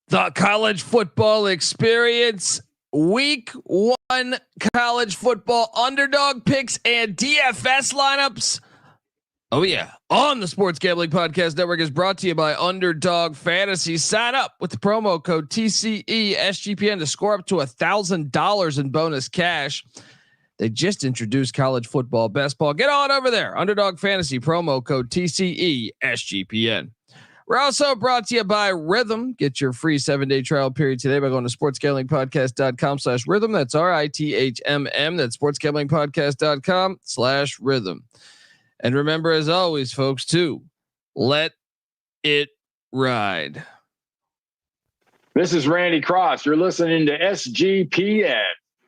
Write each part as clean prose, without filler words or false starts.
The college football experience, week 1 college football underdog picks and DFS lineups. Oh yeah. On the Sports Gambling Podcast Network is brought to you by Underdog Fantasy. Sign up with the promo code TCE SGPN to score up to $1,000 in bonus cash. They just introduced college football best ball. Get on over there. Underdog Fantasy promo code TCE SGPN. We're also brought to you by Rhythm. Get your free 7-day trial period today by going to sportsgamblingpodcast.com/rhythm. That's RITHMM. That's sportsgamblingpodcast.com/rhythm. And remember, as always, folks, to let it ride. This is Randy Cross. You're listening to SGPN.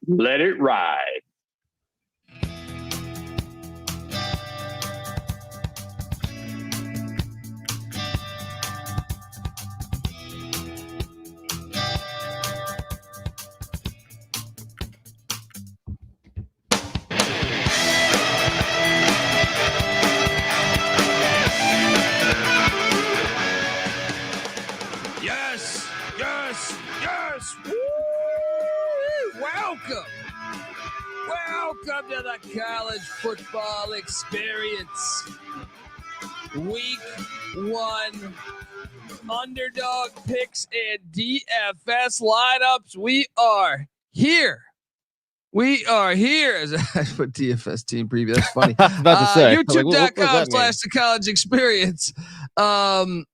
Let it ride. Welcome to the college football experience. Week 1 underdog picks and DFS lineups. We are here. As I put DFS team preview. That's funny. YouTube.com/the college experience. I'm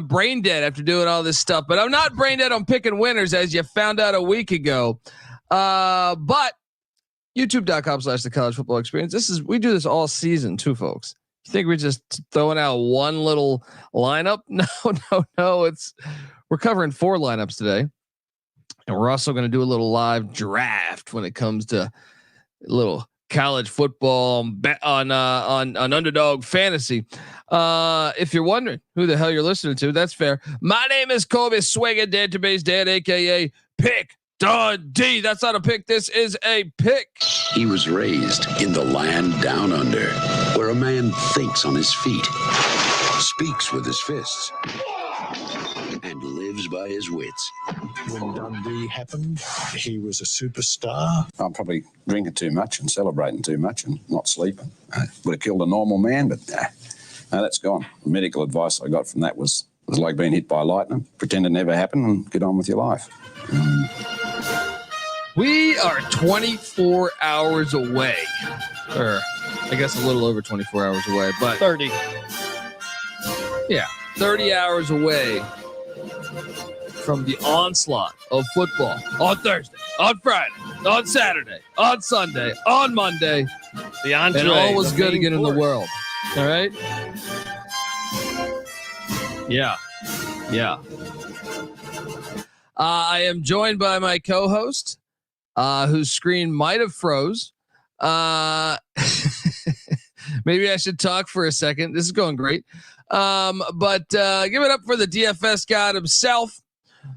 brain dead after doing all this stuff, but I'm not brain dead on picking winners, as you found out a week ago. But YouTube.com/the college football experience. We do this all season too, folks. You think we're just throwing out one little lineup? No. We're covering 4 lineups today. And we're also going to do a little live draft when it comes to a little college football on Underdog Fantasy. If you're wondering who the hell you're listening to, that's fair. My name is Colby Swinging Database Dan, aka Pick Dundee. That's not a pick. This is a pick. He was raised in the land down under, where a man thinks on his feet, speaks with his fists, and lives by his wits. When Dundee happened, he was a superstar. I'm probably drinking too much and celebrating too much and not sleeping. I would have killed a normal man, but no, that's gone. The medical advice I got from that was like being hit by lightning. Pretend it never happened and get on with your life. We are 24 hours away, or I guess a little over 24 hours away, but 30. Yeah, 30 hours away from the onslaught of football on Thursday, on Friday, on Saturday, on Sunday, on Monday, and all was good again in the world. All right. Yeah. I am joined by my co-host, whose screen might have froze. Maybe I should talk for a second. This is going great. But give it up for the DFS god himself,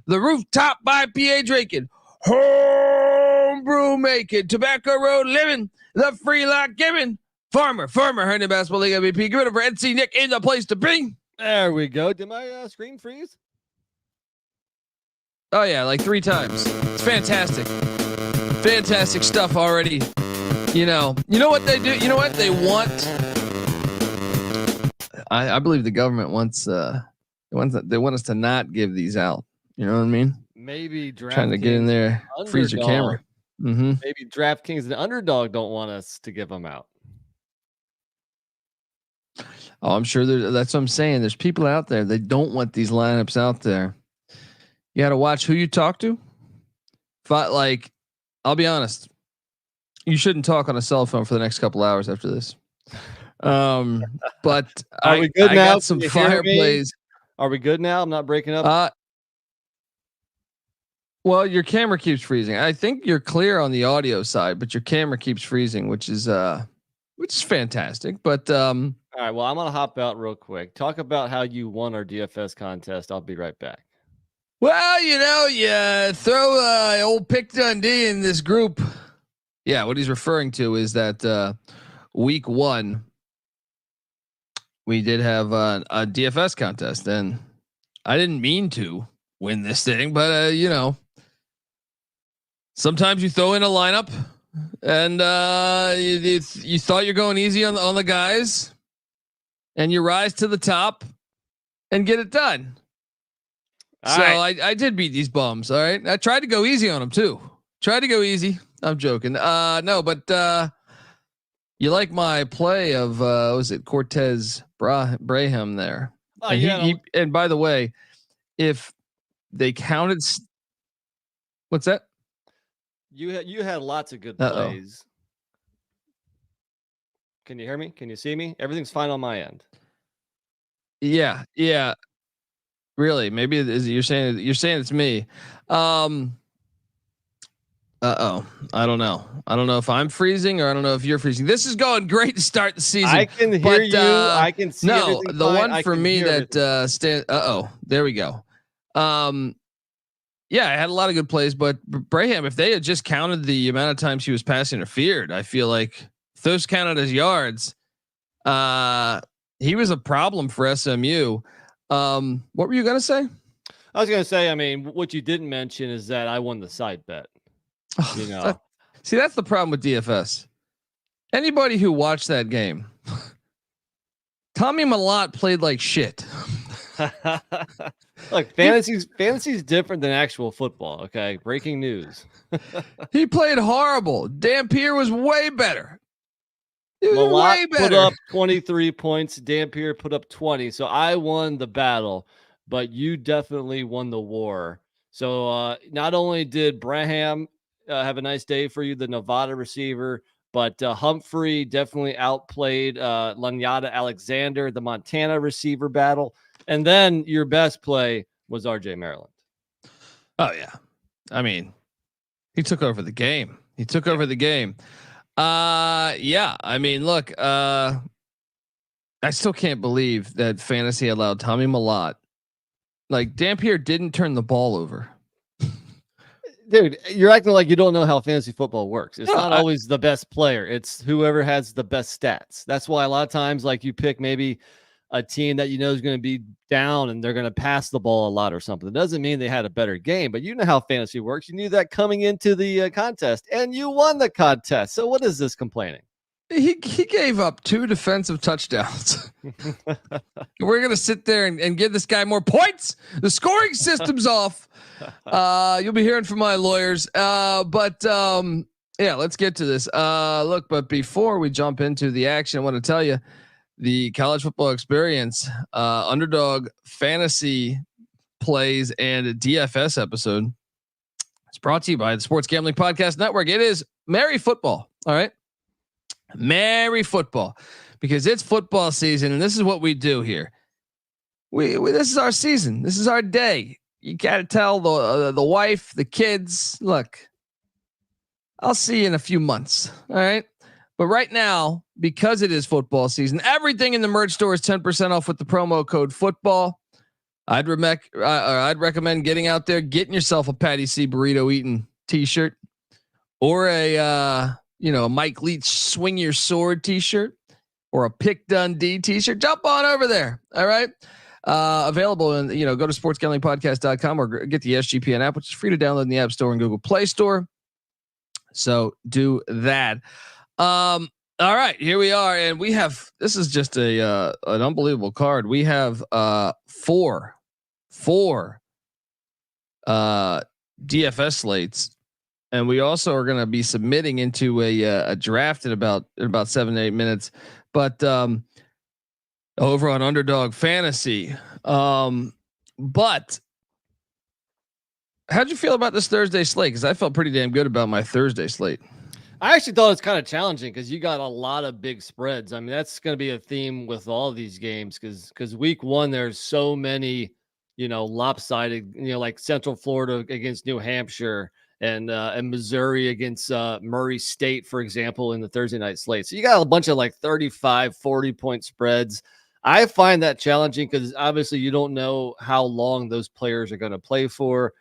the rooftop IPA drinking, homebrew making, tobacco road living, the free lock giving, farmer, Herndon Basketball League MVP. Give it up for NC Nick in the place to be. There we go. Did my screen freeze? Oh yeah, like 3 times. It's fantastic. Fantastic stuff already. You know what they do? You know what they want? I believe the government wants they want us to not give these out. You know what I mean? Maybe trying to get in there, freeze your camera. Mm-hmm. Maybe DraftKings and Underdog don't want us to give them out. Oh, I'm sure that's what I'm saying. There's people out there, they don't want these lineups out there. You got to watch who you talk to. I'll be honest, you shouldn't talk on a cell phone for the next couple hours after this. But are we good now? Got some fire plays. Are we good now? I'm not breaking up. Well, your camera keeps freezing. I think you're clear on the audio side, but your camera keeps freezing, which is fantastic. But all right, well, I'm gonna hop out real quick. Talk about how you won our DFS contest. I'll be right back. Well, you throw old Pick Dundee in this group. Yeah, what he's referring to is that week 1 we did have a DFS contest, and I didn't mean to, win this thing, but sometimes you throw in a lineup and you thought you're going easy on the guys, and you rise to the top and get it done. So I did beat these bums. All right. I tried to go easy on them too. Tried to go easy. I'm joking. No, but you like my play of was it Cortez Braham there? Oh, and yeah. And by the way, if they counted, what's that? You had lots of good plays. Can you hear me? Can you see me? Everything's fine on my end. Yeah. Really? Maybe you're saying it's me. I don't know. I don't know if I'm freezing or I don't know if you're freezing. This is going great to start the season. I can hear you. I can see. No, the fine. one for me that there we go. Yeah, I had a lot of good plays, but Braham, if they had just counted the amount of times he was pass interfered, I feel like if those counted as yards, he was a problem for SMU. What were you gonna say? I was gonna say, I mean, what you didn't mention is that I won the side bet. You know, see, that's the problem with DFS. Anybody who watched that game, Tommy Malott played like shit. Look, fantasy's different than actual football. Okay, breaking news. He played horrible. Dampier was way better. Malott put up 23 points. Dampier put up 20. So I won the battle, but you definitely won the war. So not only did Braham have a nice day for you, the Nevada receiver, but Humphrey definitely outplayed Lanyata Alexander, the Montana receiver battle. And then your best play was RJ Maryland. Oh yeah. I mean, he took over the game. Yeah. I mean, look, I still can't believe that fantasy allowed Tommy Malott. Like Dampier didn't turn the ball over. Dude, you're acting like you don't know how fantasy football works. It's not always the best player. It's whoever has the best stats. That's why a lot of times, like you pick maybe a team that you know is going to be down and they're going to pass the ball a lot or something. It doesn't mean they had a better game, but you know how fantasy works. You knew that coming into the contest, and you won the contest. So what is this complaining? He gave up 2 defensive touchdowns. We're going to sit there and give this guy more points. The scoring system's off. You'll be hearing from my lawyers. But yeah, let's get to this. Look, but before we jump into the action, I want to tell you the college football experience, Underdog fantasy plays and a DFS episode. It's brought to you by the Sports Gambling Podcast Network. It is Merry Football. All right. Merry football, because it's football season, and this is what we do here. We this is our season. This is our day. You got to tell the wife, the kids, look, I'll see you in a few months. All right. But right now, because it is football season, everything in the merch store is 10% off with the promo code football. I'd recommend getting out there, getting yourself a Patty C burrito eating t-shirt or a Mike Leach swing your sword t-shirt or a Pick Dundee t-shirt. Jump on over there. All right. Available and go to sportsgamblingpodcast.com or get the SGPN app, which is free to download in the App Store and Google Play Store. So do that. All right, here we are, and we have, this is just an unbelievable card. We have four DFS slates. And we also are going to be submitting into a draft in about 7 to 8 minutes, but over on Underdog Fantasy. But how'd you feel about this Thursday slate? Because I felt pretty damn good about my Thursday slate. I actually thought it's kind of challenging because you got a lot of big spreads. I mean, that's going to be a theme with all these games because week one there's so many lopsided. Like Central Florida against New Hampshire. And Missouri against Murray State, for example, in the Thursday night slate. So you got a bunch of like 35, 40 point spreads. I find that challenging because obviously you don't know how long those players are going to play for.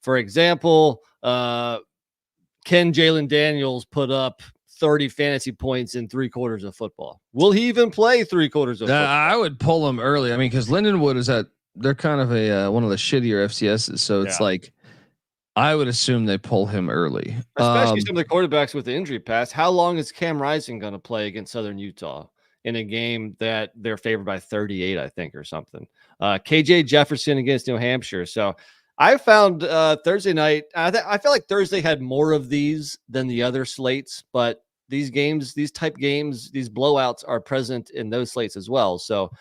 For example, can Jalen Daniels put up 30 fantasy points in 3 quarters of football? Will he even play 3 quarters of football? I would pull him early. I mean, because Lindenwood is at they're kind of a one of the shittier FCSs, so it's like I would assume they pull him early, especially some of the quarterbacks with the injury pass. How long is Cam Rising going to play against Southern Utah in a game that they're favored by 38, I think, or something? KJ Jefferson against New Hampshire. So I found Thursday night. I feel like Thursday had more of these than the other slates, but these games, these type games, these blowouts are present in those slates as well. So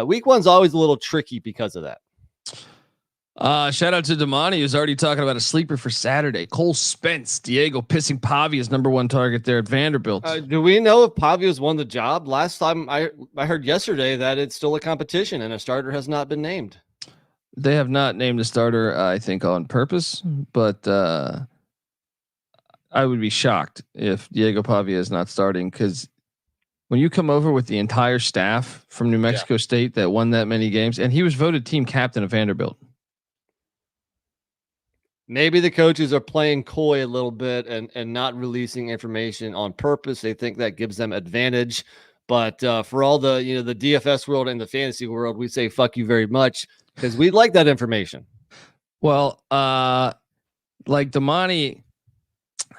week one's always a little tricky because of that. Shout out to Damani, who's already talking about a sleeper for Saturday. Cole Spence, Diego pissing Pavia's number one target there at Vanderbilt. Do we know if Pavia's won the job? Last time I heard yesterday that it's still a competition and a starter has not been named. They have not named a starter, I think, on purpose, but I would be shocked if Diego Pavia is not starting, because when you come over with the entire staff from New Mexico State that won that many games, and he was voted team captain of Vanderbilt. Maybe the coaches are playing coy a little bit and not releasing information on purpose. They think that gives them advantage. But for all the the DFS world and the fantasy world, we say fuck you very much, because we'd like that information. Well, like Damani,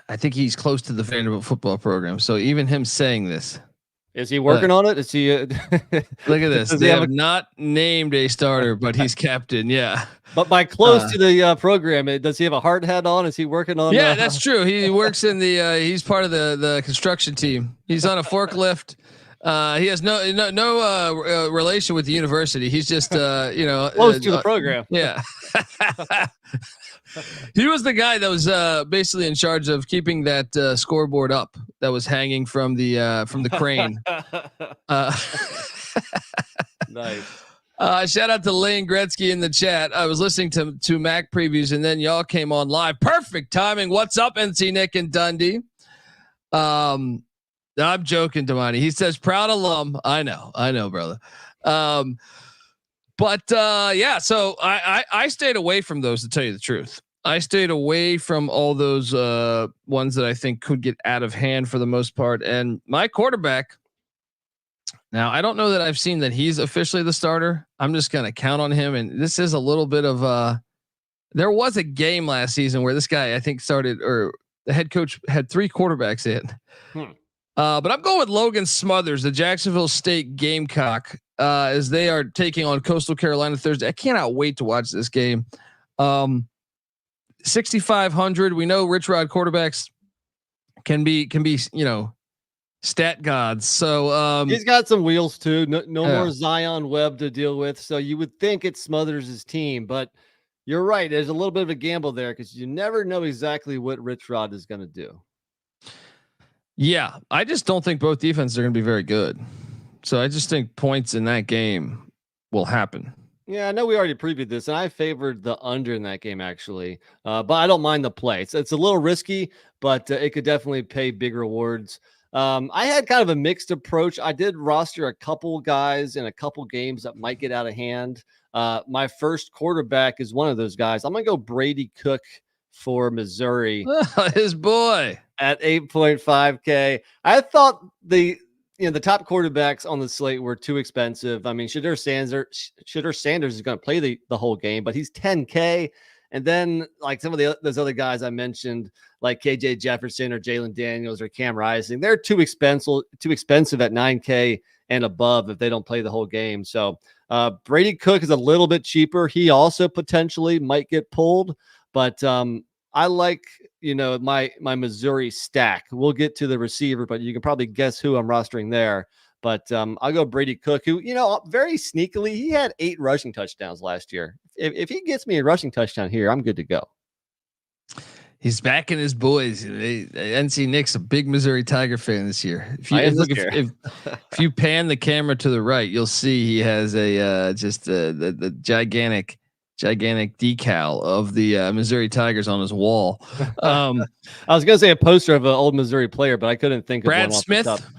I think he's close to the Vanderbilt football program. So even him saying this. Is he working on it? Is he? Look at this. They have not named a starter, but he's captain. Yeah. But by close to the program, does he have a hard hat on? Is he working on? Yeah, that's true. He works in the. He's part of the construction team. He's on a forklift. He has no relation with the university. He's just close to the program. Yeah. He was the guy that was basically in charge of keeping that scoreboard up that was hanging from the crane. Nice. Shout out to Lane Gretzky in the chat. I was listening to Mac previews, and then y'all came on live. Perfect timing. What's up, NC Nick and Dundee? I'm joking, Damani. He says proud alum. I know, brother. But yeah, so I stayed away from those, to tell you the truth. I stayed away from all those ones that I think could get out of hand for the most part. And my quarterback, now I don't know that I've seen that he's officially the starter. I'm just going to count on him. And this is a little bit of there was a game last season where this guy, I think, started, or the head coach had 3 quarterbacks in. But I'm going with Logan Smothers, the Jacksonville State Gamecock, as they are taking on Coastal Carolina Thursday. I cannot wait to watch this game. 6,500. We know Rich Rod quarterbacks can be stat gods. So he's got some wheels too. No more Zion Webb to deal with. So you would think it's Smothers' team, but you're right. There's a little bit of a gamble there, because you never know exactly what Rich Rod is going to do. Yeah, I just don't think both defenses are going to be very good. So I just think points in that game will happen. Yeah, I know we already previewed this, and I favored the under in that game, actually. But I don't mind the play. It's a little risky, but it could definitely pay big rewards. I had kind of a mixed approach. I did roster a couple guys in a couple games that might get out of hand. My first quarterback is one of those guys. I'm going to go Brady Cook for Missouri. His boy. At 8.5K. I thought the top quarterbacks on the slate were too expensive. I mean, Shedeur Sanders is going to play the whole game, but he's 10K. And then like some of those other guys I mentioned, like KJ Jefferson or Jalen Daniels or Cam Rising, they're too expensive at 9K and above if they don't play the whole game. So Brady Cook is a little bit cheaper. He also potentially might get pulled, but I like, my Missouri stack. We'll get to the receiver, but you can probably guess who I'm rostering there. But I'll go Brady Cook, who, very sneakily, he had 8 rushing touchdowns last year. If he gets me a rushing touchdown here, I'm good to go. He's backing his boys. NC Nick's a big Missouri Tiger fan this year. If you pan the camera to the right, you'll see he has the gigantic decal of the Missouri Tigers on his wall. I was going to say a poster of an old Missouri player, but I couldn't think of Brad one Smith.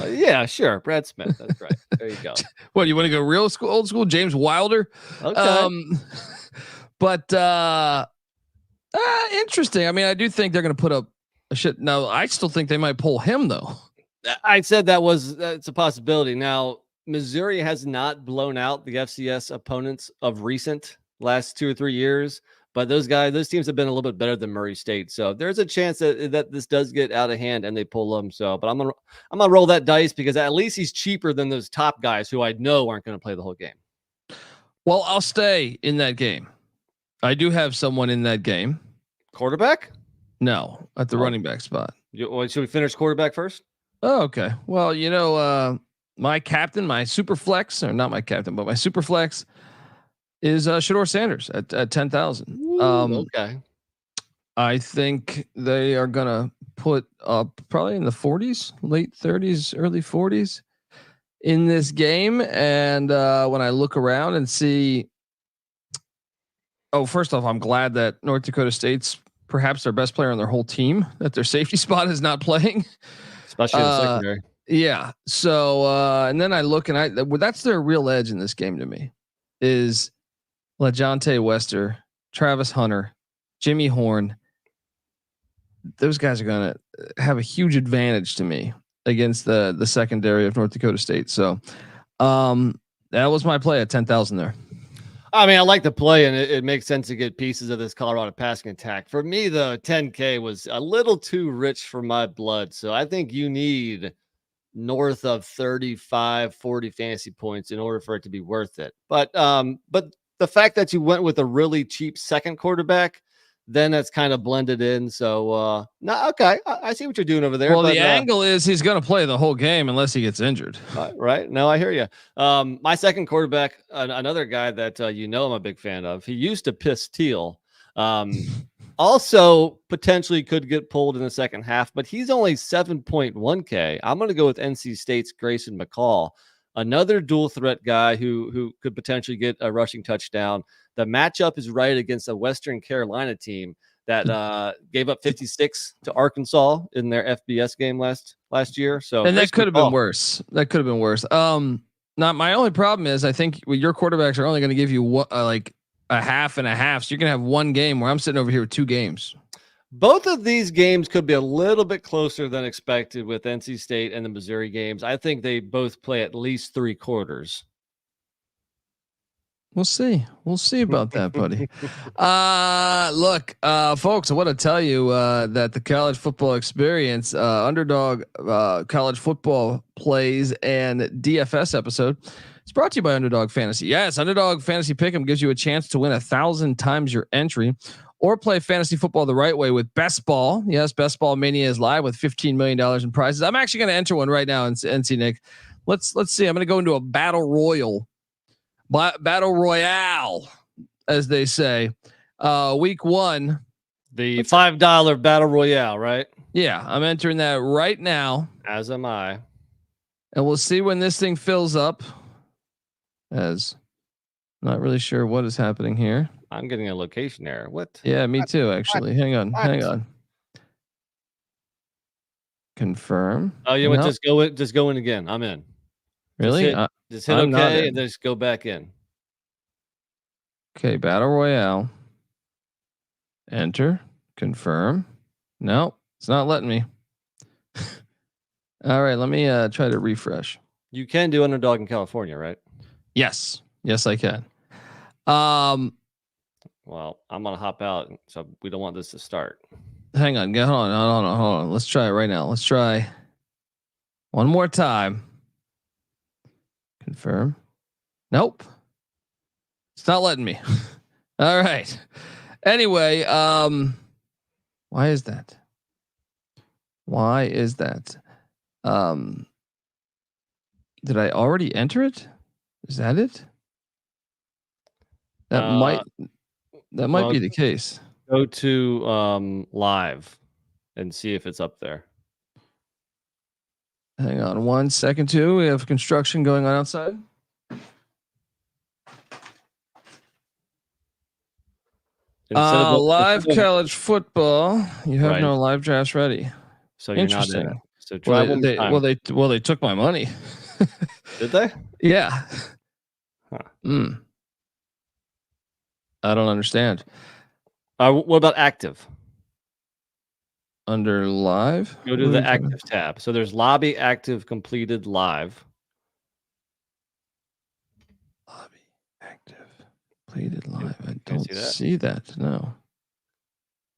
Yeah, sure. Brad Smith. That's right. There you go. What, you want to go real school, old school? James Wilder. Okay. But interesting. I mean, I do think they're going to put up a shit. Now, I still think they might pull him though. I said that's a possibility. Now, Missouri has not blown out the FCS opponents of recent last 2 or 3 years, but those teams have been a little bit better than Murray State. So there's a chance that this does get out of hand and they pull them. So, but I'm gonna roll that dice because at least he's cheaper than those top guys who I know aren't going to play the whole game. Well, I'll stay in that game. I do have someone in that game. Quarterback? No, at the running back spot. Should we finish quarterback first? Oh, okay. Well, my captain, my super flex, or not my captain, but my super flex is Shador Sanders at 10,000. Okay. I think they are gonna put up probably in the 40s, late 30s, early 40s in this game. And when I look around and see, first off, I'm glad that North Dakota State's perhaps their best player on their whole team, that their safety spot is not playing, especially in the secondary. Yeah. So and then I look and that's their real edge in this game to me is LeJontay Wester, Travis Hunter, Jimmy Horn. Those guys are going to have a huge advantage to me against the secondary of North Dakota State. So that was my play at 10,000 there. I mean, I like the play, and it makes sense to get pieces of this Colorado passing attack. For me, the 10K was a little too rich for my blood. So I think you need north of 35, 40 fantasy points in order for it to be worth it. But the fact that you went with a really cheap second quarterback, then that's kind of blended in. So no, okay, I see what you're doing over there. Well, the angle is he's going to play the whole game unless he gets injured. Right. No, I hear you. My second quarterback, another guy that I'm a big fan of. He used to piss Teal. Also potentially could get pulled in the second half, but he's only 7.1K. I'm going to go with NC State's Grayson McCall, another dual threat guy who could potentially get a rushing touchdown. The matchup is right against a Western Carolina team that gave up 56 to Arkansas in their FBS game last year. So and that could have been worse. Not my only problem is I think your quarterbacks are only going to give you like a half and a half. So you're going to have one game where I'm sitting over here with two games. Both of these games could be a little bit closer than expected with NC State and the Missouri games. I think they both play at least 3 quarters. We'll see. We'll see about that, buddy. Look, folks, I want to tell you that the college football experience, Underdog college football plays and DFS episode, it's brought to you by Underdog Fantasy. Yes, Underdog Fantasy Pick'em gives you a chance to win 1,000 times your entry, or play fantasy football the right way with Best Ball. Yes, Best Ball Mania is live with $15 million in prizes. I'm actually going to enter one right now and see, Nick. Let's see. I'm going to go into a battle royale, as they say. Week 1, the $5 battle royale, right? Yeah, I'm entering that right now. As am I. And we'll see when this thing fills up. As not really sure what is happening here. I'm getting a location error. What? Yeah, me too. Actually, hang on. Confirm. Oh, you want just go in again. I'm in. Really? Just hit OK and then just go back in. Okay, battle royale. Enter. Confirm. No, it's not letting me. All right, let me try to refresh. You can do Underdog in California, right? Yes, I can. Well, I'm gonna hop out, so we don't want this to start. Hang on, hold on. Let's try it right now. Let's try one more time. Confirm. Nope. It's not letting me. All right. Anyway, why is that? Did I already enter it? Is that it? That might be the case. Go to live and see if it's up there. Hang on 1 second, too. We have construction going on outside. Live college football. You have no live drafts ready. So you're not in it. So try they took my money. Did they? Yeah. Huh. I don't understand. What about active? Under live? Go to the active tab. So there's lobby active completed live. Lobby active completed live. I You don't see that. No.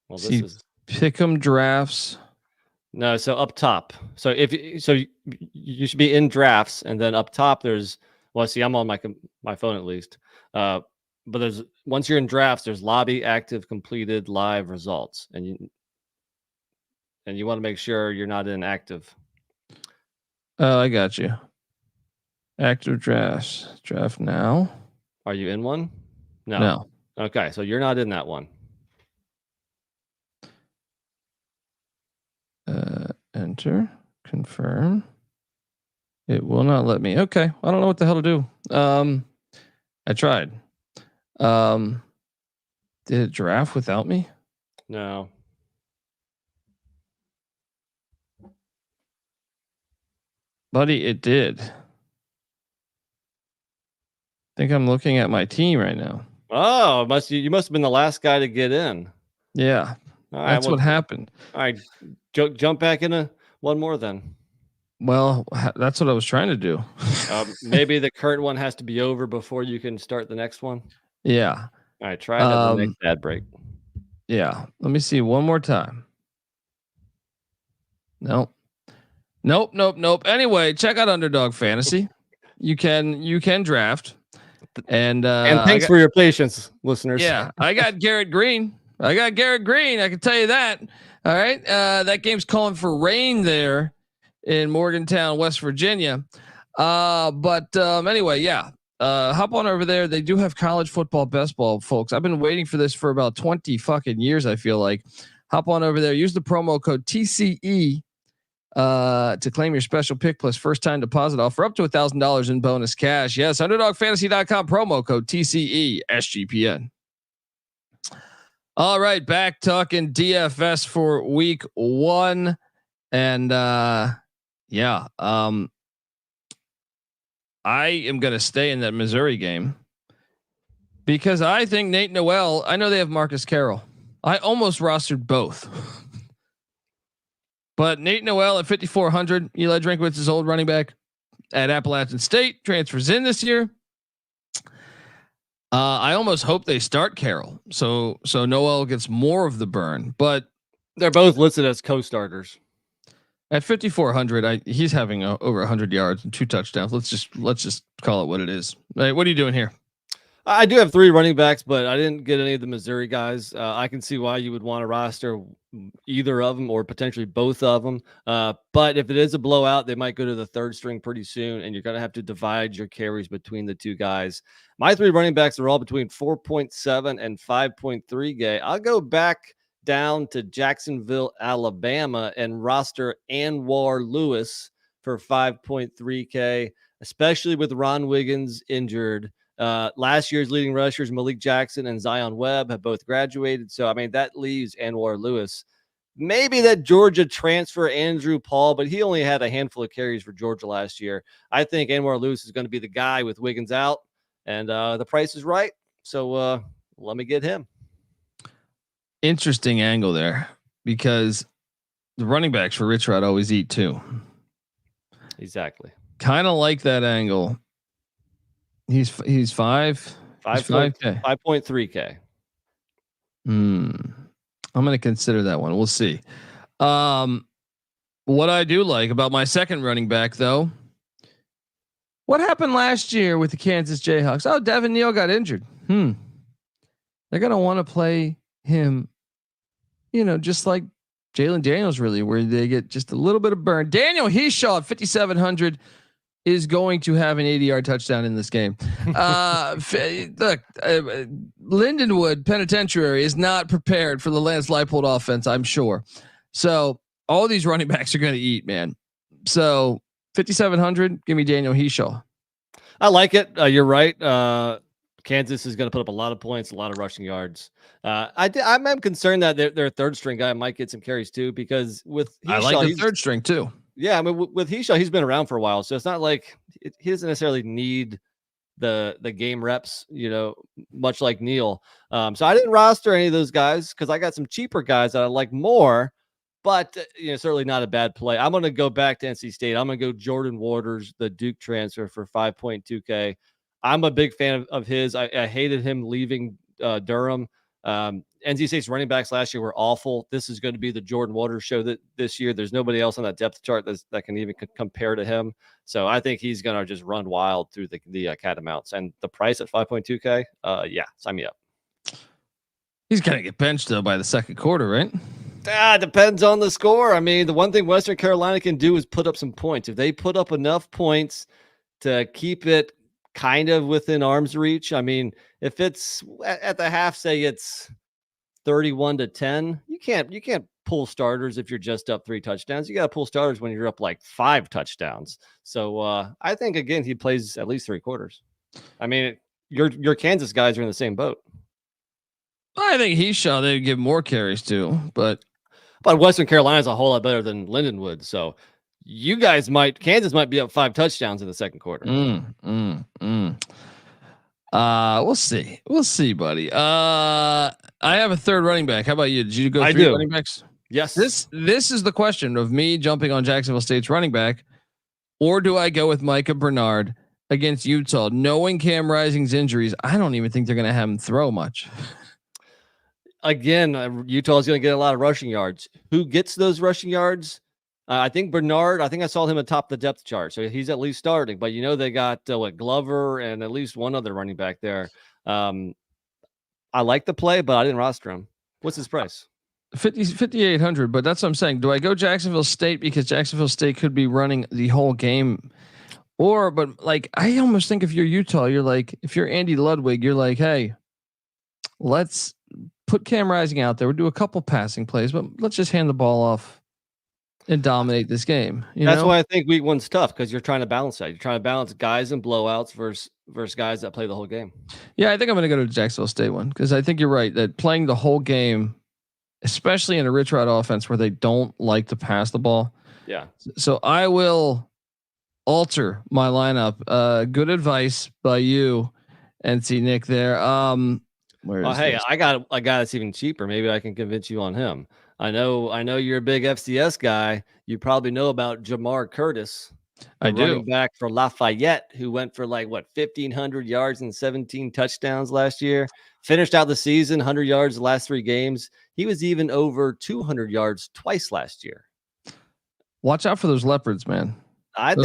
Well, See, this is pick'em drafts. no. So up top. So you should be in drafts, and then up top there's. Well, see, I'm on my phone at least. But there's once you're in drafts, there's lobby active completed live results, and you want to make sure you're not inactive. Oh, I got you. Active drafts. Draft now. Are you in one? No. Okay, so you're not in that one. Enter. Confirm. It will not let me. Okay. I don't know what the hell to do. I tried. Did it draft without me? No. Buddy, it did. I think I'm looking at my team right now. Oh, you must have been the last guy to get in. Yeah. All right, That's what happened. All right. Jump back into one more then. Well, that's what I was trying to do. Maybe the current one has to be over before you can start the next one. Yeah. All right, try it at the next ad break. Yeah. Let me see one more time. Nope. Anyway, check out Underdog Fantasy. You can draft. And thanks for your patience, listeners. Yeah, I got Garrett Green. I can tell you that. All right. That game's calling for rain there in Morgantown, West Virginia. Anyway, yeah. Hop on over there. They do have college football, best ball, folks. I've been waiting for this for about 20 fucking years, I feel like. Hop on over there. Use the promo code TCE to claim your special pick plus first time deposit offer up to $1,000 in bonus cash. Yes, underdogfantasy.com promo code TCE SGPN. All right, back talking DFS for week 1. And I am going to stay in that Missouri game because I think Nate Noel, I know they have Marcus Carroll. I almost rostered both. But Nate Noel at 5,400, Eli Drinkwitz's old running back at Appalachian State, transfers in this year. I almost hope they start Carroll, so Noel gets more of the burn. But they're both listed as co-starters. At 5,400, he's having over 100 yards and 2 touchdowns. Let's just call it what it is. Right, what are you doing here? I do have 3 running backs, but I didn't get any of the Missouri guys. I can see why you would want to roster either of them or potentially both of them. But if it is a blowout, they might go to the third string pretty soon, and you're going to have to divide your carries between the 2 guys. My 3 running backs are all between 4.7 and 5.3K. I'll go back down to Jacksonville, Alabama, and roster Anwar Lewis for 5.3K, especially with Ron Wiggins injured. Last year's leading rushers, Malik Jackson and Zion Webb, have both graduated. So, I mean, that leaves Anwar Lewis. Maybe that Georgia transfer, Andrew Paul, but he only had a handful of carries for Georgia last year. I think Anwar Lewis is going to be the guy with Wiggins out, and the price is right. So let me get him. Interesting angle there because the running backs for Rich Rod always eat too. Exactly. Kind of like that angle. He's 5.3K. I'm going to consider that one. We'll see. What I do like about my second running back though, what happened last year with the Kansas Jayhawks? Oh, Devin Neal got injured. They're going to want to play him, just like Jalen Daniels really, where they get just a little bit of burn. Daniel Heeshaw at 5,700 is going to have an 80-yard touchdown in this game. Look, Lindenwood Penitentiary is not prepared for the Lance Leipold offense, I'm sure. So all these running backs are going to eat, man. So 5,700, give me Daniel Heeshaw. I like it. You're right. Kansas is going to put up a lot of points, a lot of rushing yards. I'm concerned that their third string guy might get some carries too, because with Heeshaw, I like the third string too. Yeah, I mean, with Heeshaw, he's been around for a while, so it's not like he doesn't necessarily need the game reps, much like Neal. So I didn't roster any of those guys because I got some cheaper guys that I like more, but certainly not a bad play. I'm going to go back to NC State. I'm going to go Jordan Waters, the Duke transfer, for 5.2K. I'm a big fan of his. I hated him leaving Durham. NC State's running backs last year were awful. This is going to be the Jordan Waters show this year. There's nobody else on that depth chart that can even compare to him. So I think he's going to just run wild through the catamounts. And the price at 5.2K, yeah, sign me up. He's going to get benched, though, by the second quarter, right? Depends on the score. I mean, the one thing Western Carolina can do is put up some points. If they put up enough points to keep it kind of within arm's reach, I mean, if it's at the half, say it's 31-10, you can't pull starters if you're just up 3 touchdowns. You got to pull starters when you're up like 5 touchdowns. So I think, again, he plays at least 3 quarters. I mean, your Kansas guys are in the same boat. I think they'd give more carries to, but Western Carolina is a whole lot better than Lindenwood. So Kansas might be up 5 touchdowns in the second quarter. We'll see, buddy. I have a third running back. How about you? Did you go 3 running backs? Yes. This is the question of me jumping on Jacksonville State's running back, or do I go with Micah Bernard against Utah, knowing Cam Rising's injuries? I don't even think they're going to have him throw much. Again, Utah is going to get a lot of rushing yards. Who gets those rushing yards? I think Bernard. I think I saw him atop the depth chart, so he's at least starting. But they got Glover and at least one other running back there. I like the play, but I didn't roster him. What's his price? 5,800. But that's what I'm saying. Do I go Jacksonville State because Jacksonville State could be running the whole game, but like I almost think if you're Utah, you're like if you're Andy Ludwig, you're like, hey, let's put Cam Rising out there. We'll do a couple passing plays, but let's just hand the ball off and dominate this game. That's why I think week 1's tough, because you're trying to balance that. You're trying to balance guys and blowouts versus guys that play the whole game. Yeah, I think I'm going to go to the Jacksonville State one because I think you're right that playing the whole game, especially in a Rich Rod offense where they don't like to pass the ball. Yeah. So I will alter my lineup. Good advice by you, NC Nick there. Hey, I got a guy that's even cheaper. Maybe I can convince you on him. I know you're a big FCS guy. You probably know about Jamar Curtis. I do. Running back for Lafayette, who went for 1,500 yards and 17 touchdowns last year. Finished out the season 100 yards the last 3 games. He was even over 200 yards twice last year. Watch out for those leopards, man. I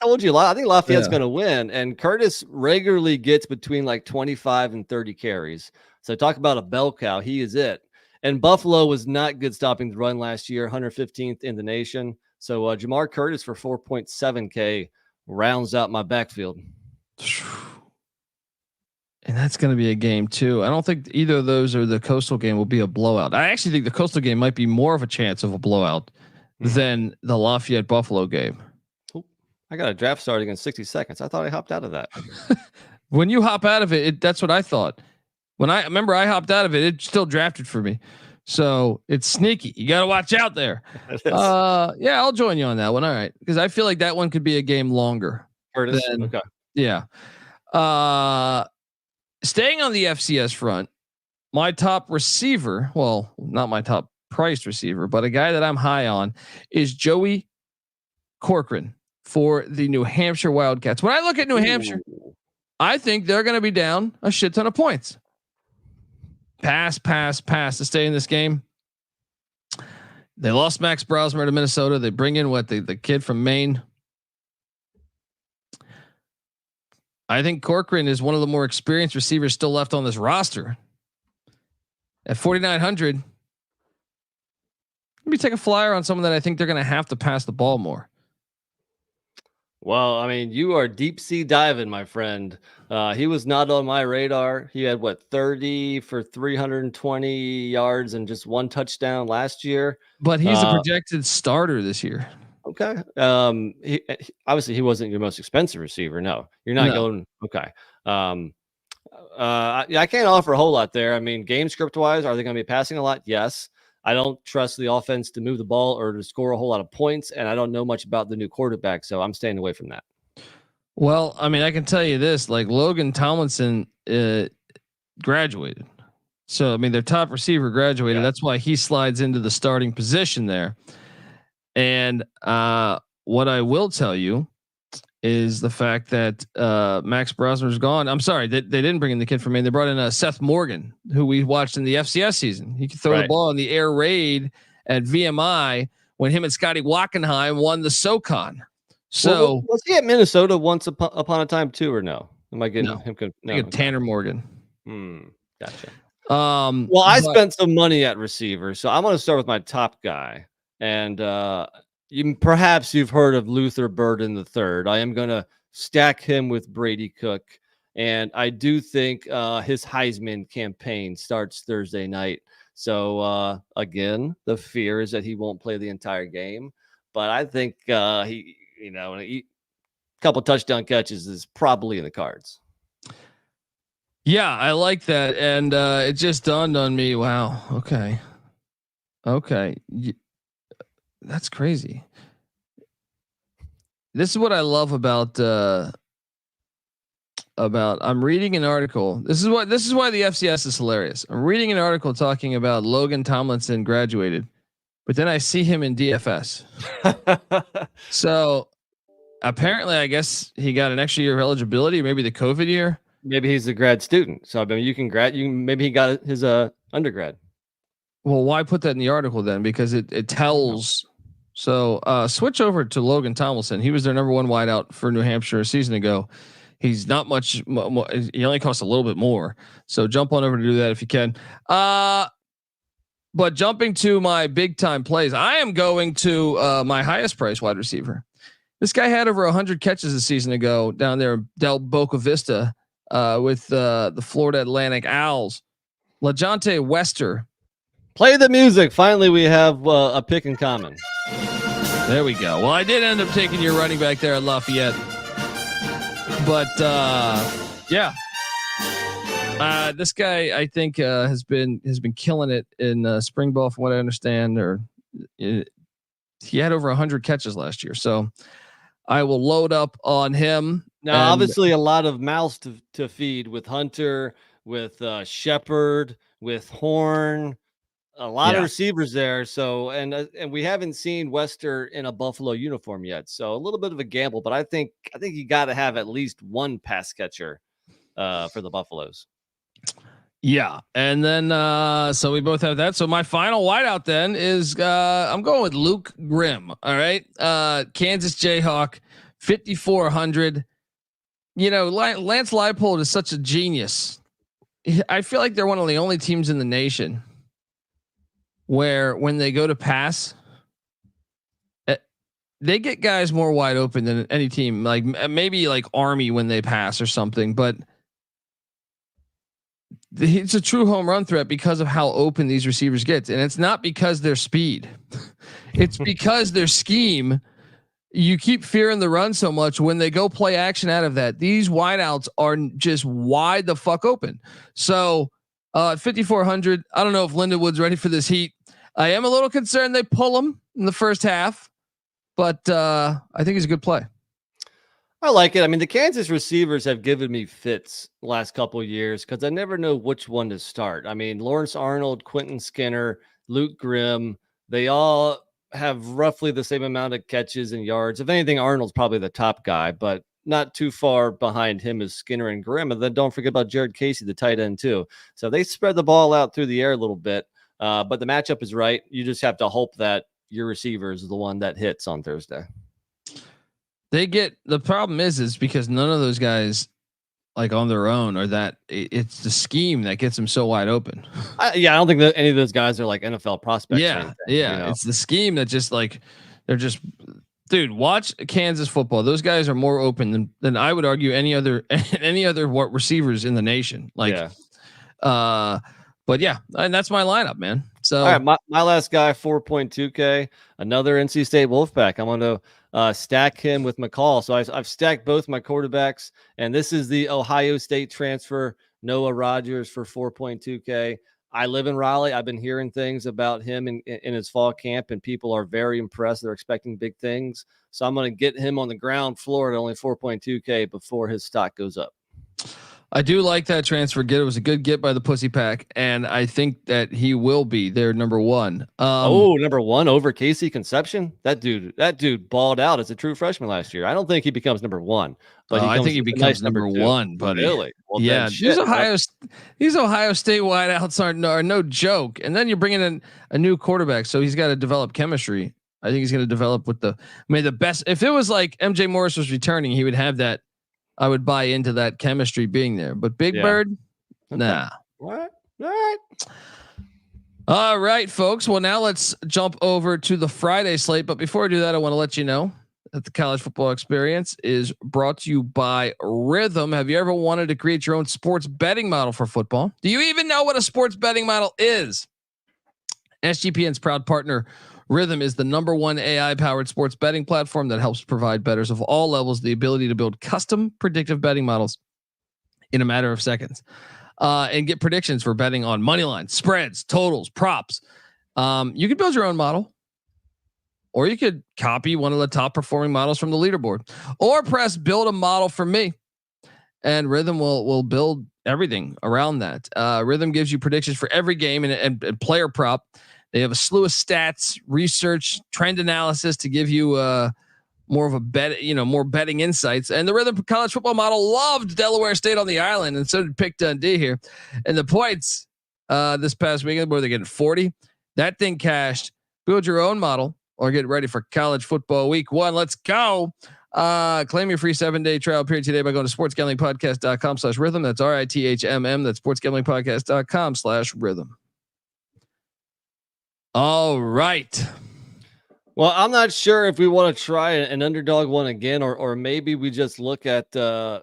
told you a lot. I think Lafayette's going to win, and Curtis regularly gets between 25 and 30 carries. So talk about a bell cow. He is it. And Buffalo was not good stopping the run last year, 115th in the nation. So Jamar Curtis for 4.7K rounds out my backfield. And that's going to be a game too. I don't think either of those or the Coastal game will be a blowout. I actually think the Coastal game might be more of a chance of a blowout than the Lafayette Buffalo game. I got a draft starting in 60 seconds. I thought I hopped out of that. When you hop out of it, that's what I thought. When I hopped out of it, it still drafted for me. So it's sneaky. You got to watch out there. Yeah, I'll join you on that one. All right. Because I feel like that one could be a game longer. Curtis. Okay. Yeah. Staying on the FCS front, my top receiver, well, not my top priced receiver, but a guy that I'm high on is Joey Corcoran for the New Hampshire Wildcats. When I look at New Hampshire, I think they're going to be down a shit ton of points. Pass to stay in this game. They lost Max Brosmer to Minnesota. They bring in the kid from Maine. I think Corcoran is one of the more experienced receivers still left on this roster. At 4,900, let me take a flyer on someone that I think they're going to have to pass the ball more. Well, I mean, you are deep sea diving, my friend. He was not on my radar. He had 30 for 320 yards and just 1 touchdown last year. But he's a projected starter this year. Okay. He obviously he wasn't your most expensive receiver. No, you're not going. Okay. I can't offer a whole lot there. I mean, game script wise, are they going to be passing a lot? Yes. I don't trust the offense to move the ball or to score a whole lot of points, and I don't know much about the new quarterback, so I'm staying away from that. Well, I mean, I can tell you this: Logan Tomlinson graduated, so I mean, their top receiver graduated. Yeah. That's why he slides into the starting position there. And what I will tell you is the fact that Max Brosner's gone. I'm sorry, they didn't bring in the kid from Maine. They brought in Seth Morgan, who we watched in the FCS season. He could throw the ball in the air raid at VMI when him and Scotty Wackenheim won the SoCon. So was he at Minnesota once upon a time too, or no? Am I getting him? No, Tanner Morgan. Gotcha. Well, I spent some money at receiver, so I'm going to start with my top guy, and perhaps you've heard of Luther Burden III. I am going to stack him with Brady Cook, and I do think his Heisman campaign starts Thursday night. So again, the fear is that he won't play the entire game, but I think he, a couple touchdown catches is probably in the cards. Yeah, I like that. And it just dawned on me. Wow. Okay. That's crazy. This is what I love about I'm reading an article. This is why the FCS is hilarious. I'm reading an article talking about Logan Tomlinson graduated, but then I see him in DFS. So apparently I guess he got an extra year of eligibility, maybe the COVID year. Maybe he's a grad student. So I mean, maybe he got his undergrad. Well, why put that in the article then? Because it tells. So switch over to Logan Tomlinson. He was their number one wideout for New Hampshire a season ago. He's not much more, he only costs a little bit more. So jump on over to do that if you can. But jumping to my big time plays, I am going to my highest price wide receiver. This guy had over 100 catches a season ago down there in Del Boca Vista with the Florida Atlantic Owls. LaJonte Wester. Play the music. Finally, we have a pick in common. There we go. Well, I did end up taking your running back there at Lafayette. But yeah, this guy I think has been killing it in spring ball, from what I understand. He had over 100 catches last year, so I will load up on him. Now, obviously, a lot of mouths to feed with Hunter, with Shepard, with Horn. A lot of receivers there. So, and we haven't seen Wester in a Buffalo uniform yet. So a little bit of a gamble, but I think you got to have at least one pass catcher for the Buffaloes. Yeah. And then, so we both have that. So my final wideout then is, I'm going with Luke Grimm. All right. Kansas Jayhawk, 5,400. Lance Leipold is such a genius. I feel like they're one of the only teams in the nation where when they go to pass, they get guys more wide open than any team, like maybe like Army when they pass or something, but it's a true home run threat because of how open these receivers get. And it's not because their speed, it's because their scheme. You keep fearing the run so much when they go play action out of that. These wideouts are just wide the fuck open. So 5,400. I don't know if Lindenwood's ready for this heat. I am a little concerned they pull him in the first half, but I think he's a good play. I like it. I mean, the Kansas receivers have given me fits the last couple of years because I never know which one to start. I mean, Lawrence Arnold, Quentin Skinner, Luke Grimm, they all have roughly the same amount of catches and yards. If anything, Arnold's probably the top guy, but not too far behind him is Skinner and Grimm. And then don't forget about Jared Casey, the tight end too. So they spread the ball out through the air a little bit. But the matchup is right. You just have to hope that your receiver is the one that hits on Thursday. The problem is because none of those guys like on their own or that it's the scheme that gets them so wide open. I don't think that any of those guys are like NFL prospects. Yeah. It's the scheme that just like, they're just, dude, watch Kansas football. Those guys are more open than I would argue any other receivers in the nation. But yeah, and that's my lineup, man. So all right, my last guy, 4.2K, another NC State Wolfpack. I'm going to stack him with McCall. So I've stacked both my quarterbacks, and this is the Ohio State transfer, Noah Rogers, for 4.2K. I live in Raleigh. I've been hearing things about him in his fall camp, and people are very impressed. They're expecting big things. So I'm going to get him on the ground floor at only 4.2K before his stock goes up. I do like that transfer get. It was a good get by the Pussy Pack, and I think that he will be their number one. Number one over Casey Conception. That dude balled out as a true freshman last year. I don't think he becomes number one, but I think he becomes nice number one, buddy. Really? Well, yeah, then, shit, these Ohio State wideouts are no joke. And then you're bringing in a new quarterback, so he's got to develop chemistry. I think he's going to develop with the best. If it was like MJ Morris was returning, he would have that. I would buy into that chemistry being there. But Big Bird, nah. What? All right. All right, folks. Well, now let's jump over to the Friday slate. But before I do that, I want to let you know that the College Football Experience is brought to you by Rhythm. Have you ever wanted to create your own sports betting model for football? Do you even know what a sports betting model is? SGPN's proud partner, Rhythm, is the #1 AI-powered sports betting platform that helps provide bettors of all levels the ability to build custom predictive betting models in a matter of seconds, and get predictions for betting on money lines, spreads, totals, props. You could build your own model, or you could copy one of the top performing models from the leaderboard, or press build a model for me, and Rhythm will build everything around that. Rhythm gives you predictions for every game and player prop. They have a slew of stats, research, trend analysis to give you more of a bet, more betting insights. And the Rhythm college football model loved Delaware State on the island, and so did Pick Dundee here. And the points this past weekend, where they're getting 40. That thing cashed. Build your own model or get ready for college football week 1. Let's go. Claim your free 7-day trial period today by going to sportsgamblingpodcast.com/rhythm. That's RITHMM. That's sportsgamblingpodcast.com/rhythm. All right. Well, I'm not sure if we want to try an underdog one again, or maybe we just look at who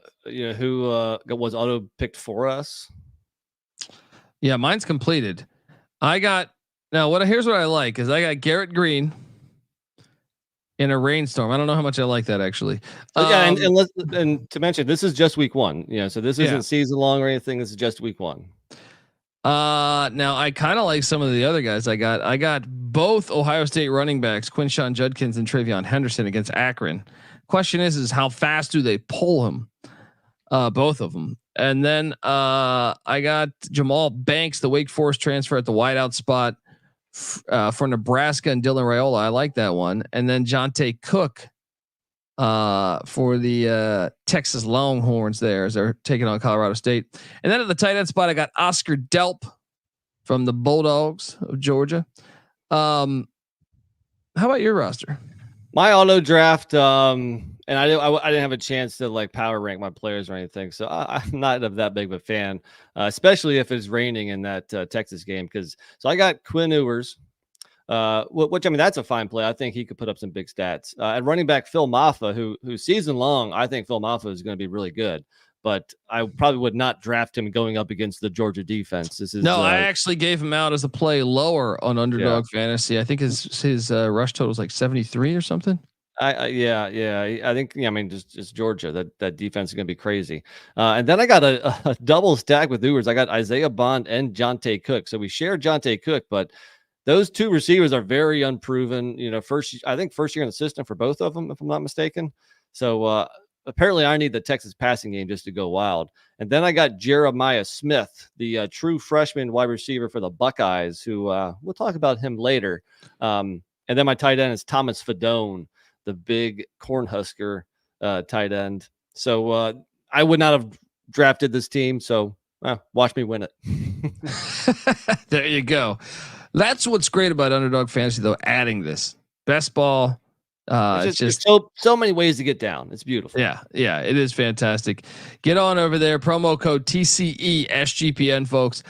was auto picked for us. Yeah, mine's completed. Here's what I like is I got Garrett Green in a rainstorm. I don't know how much I like that actually. And to mention, this is just week 1. So this isn't season long or anything. This is just week 1. Now I kind of like some of the other guys. I got both Ohio State running backs, Quinshawn Judkins and Travion Henderson against Akron. Question is how fast do they pull him? Both of them. And then I got Jamal Banks, the Wake Forest transfer at the wideout spot for Nebraska, and Dylan Raiola. I like that one. And then Jonte Cook for the Texas Longhorns there as they're taking on Colorado State. And then at the tight end spot, I got Oscar Delp from the Bulldogs of Georgia. How about your roster? My auto draft, and I didn't have a chance to like power rank my players or anything, so I'm not that big of a fan, especially if it's raining in that Texas game. So I got Quinn Ewers, which I mean that's a fine play. I think he could put up some big stats. At running back Phil Maffa, who season long, I think Phil Maffa is going to be really good. But I probably would not draft him going up against the Georgia defense. I actually gave him out as a play lower on Underdog Fantasy. I think his rush total is like 73 or something. I think just Georgia. That defense is going to be crazy. And then I got a double stack with Ewers. I got Isaiah Bond and Jonte Cook. So we share Jonte Cook, but those two receivers are very unproven. First year in the system for both of them, if I'm not mistaken. So apparently I need the Texas passing game just to go wild. And then I got Jeremiah Smith, the true freshman wide receiver for the Buckeyes, who we'll talk about him later. And then my tight end is Thomas Fedone, the big Cornhusker tight end. So I would not have drafted this team. So watch me win it. There you go. That's what's great about Underdog Fantasy, though, adding this best ball. It's just so many ways to get down. It's beautiful. Yeah, it is fantastic. Get on over there. Promo code TCE SGPN, folks.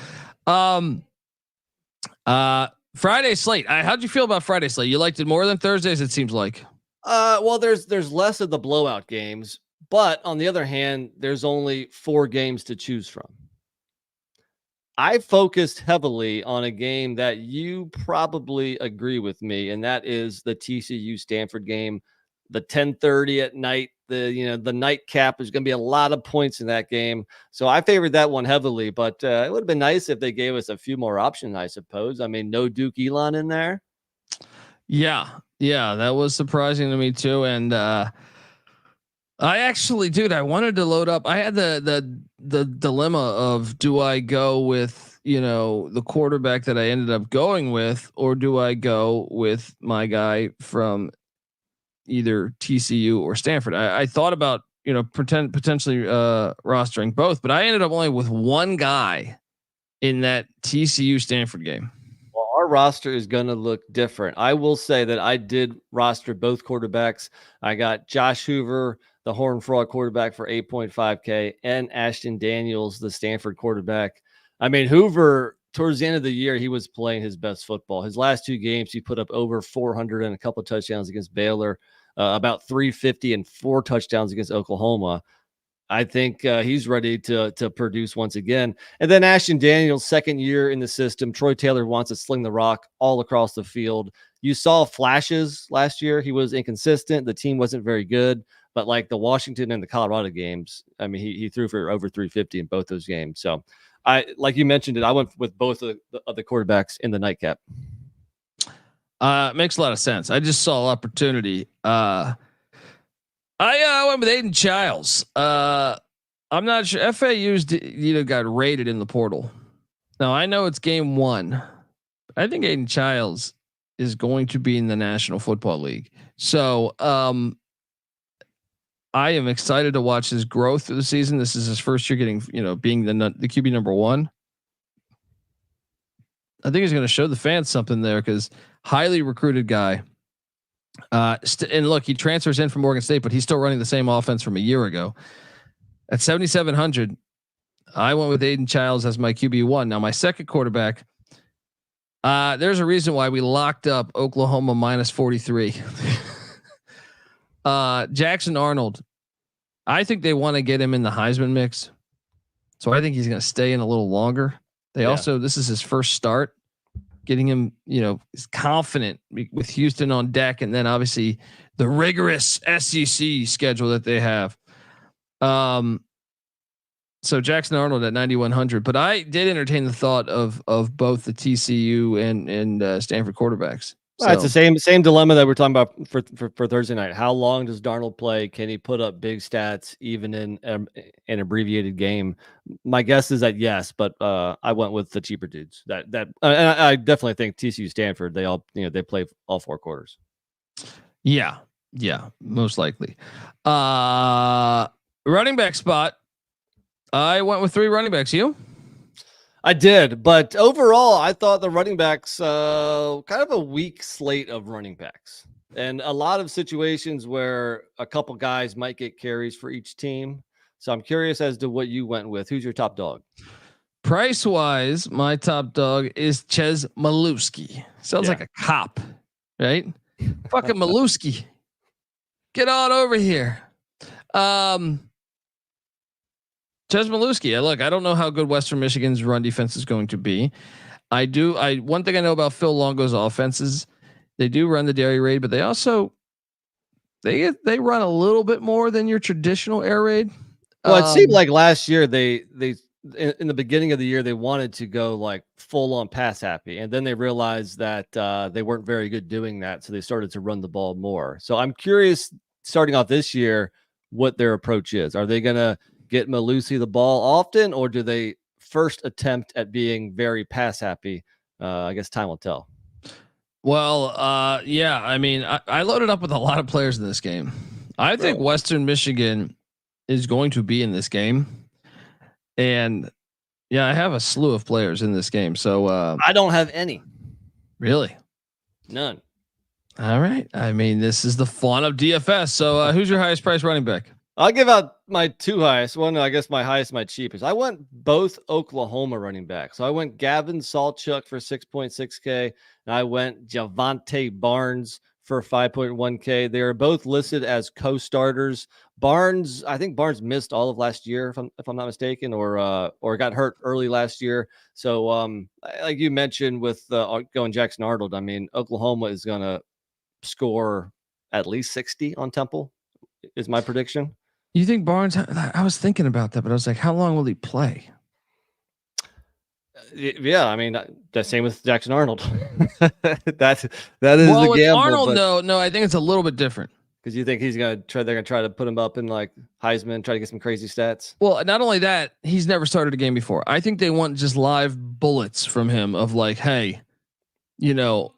Friday slate. How'd you feel about Friday slate? You liked it more than Thursdays, it seems like. Well, there's less of the blowout games, but on the other hand, there's only 4 games to choose from. I focused heavily on a game that you probably agree with me, and that is the TCU Stanford game, the 10:30 at night. The nightcap is going to be a lot of points in that game, so I favored that one heavily. But it would have been nice if they gave us a few more options, I suppose. I mean, no Duke Elon in there. Yeah, that was surprising to me too, and I actually, dude, I wanted to load up. I had the dilemma of, do I go with, the quarterback that I ended up going with, or do I go with my guy from either TCU or Stanford? I thought about, potentially rostering both, but I ended up only with one guy in that TCU Stanford game. Well, our roster is going to look different. I will say that I did roster both quarterbacks. I got Josh Hoover, the Horned Frog quarterback, for 8.5K, and Ashton Daniels, the Stanford quarterback. I mean, Hoover, towards the end of the year, he was playing his best football. His last 2 games, he put up over 400 and a couple of touchdowns against Baylor, about 350 and 4 touchdowns against Oklahoma. I think he's ready to produce once again. And then Ashton Daniels, second year in the system. Troy Taylor wants to sling the rock all across the field. You saw flashes last year. He was inconsistent. The team wasn't very good. But like the Washington and the Colorado games, I mean, he threw for over 350 in both those games. So like you mentioned it, I went with both of the quarterbacks in the nightcap. Makes a lot of sense. I just saw opportunity. I went with Aiden Childs. I'm not sure. FAU's got rated in the portal. Now I know it's game 1. I think Aiden Childs is going to be in the National Football League. So I am excited to watch his growth through the season. This is his first year getting, being the QB number 1. I think he's going to show the fans something there, because highly recruited guy. And look, he transfers in from Oregon State, but he's still running the same offense from a year ago. At 7,700, I went with Aiden Childs as my QB1. Now my second quarterback, there's a reason why we locked up Oklahoma minus 43. Jackson Arnold, I think they want to get him in the Heisman mix, so I think he's going to stay in a little longer. This is his first start. Getting him, is confident with Houston on deck, and then obviously the rigorous SEC schedule that they have. So Jackson Arnold at 9,100, but I did entertain the thought of both the TCU and Stanford quarterbacks. So. It's the same dilemma that we're talking about for Thursday night. How long does Darnold play? Can he put up big stats even in an abbreviated game? My guess is that yes, but I went with the cheaper dudes. And I definitely think TCU Stanford, they all they play all 4 quarters. Yeah, most likely. Running back spot. I went with 3 running backs. You? I did, but overall, I thought the running backs kind of a weak slate of running backs, and a lot of situations where a couple guys might get carries for each team. So I'm curious as to what you went with. Who's your top dog? Price wise, my top dog is Ches Maluski. Sounds like a cop, right? Fucking Maluski, get on over here. Ches Maluski. Look, I don't know how good Western Michigan's run defense is going to be. One thing I know about Phil Longo's offenses, they do run the dairy raid, but they also they run a little bit more than your traditional air raid. Well, it seemed like last year they in the beginning of the year they wanted to go like full on pass happy, and then they realized that they weren't very good doing that, so they started to run the ball more. So I'm curious, starting off this year, what their approach is. Are they gonna get Malusi the ball often, or do they first attempt at being very pass happy? I guess time will tell. Well, yeah. I mean, I loaded up with a lot of players in this game. I think Western Michigan is going to be in this game, and I have a slew of players in this game. So I don't have any. Really? None. All right. I mean, this is the fun of DFS. So who's your highest price running back? I'll give out my 2 highest. One, I guess my highest, my cheapest. I went both Oklahoma running backs. So I went Gavin Sawchuk for 6.6K, and I went Javante Barnes for 5.1K. They are both listed as co-starters. I think Barnes missed all of last year, if I'm not mistaken, or got hurt early last year. So, like you mentioned with going Jackson Arnold, I mean, Oklahoma is going to score at least 60 on Temple, is my prediction. You think Barnes? I was thinking about that, but I was like, how long will he play? Yeah, I mean, the same with Jackson Arnold. that is the gamble. Arnold, no, I think it's a little bit different Because you think they're gonna try to put him up in like Heisman, try to get some crazy stats. Well, not only that, he's never started a game before. I think they want just live bullets from him of like, hey, now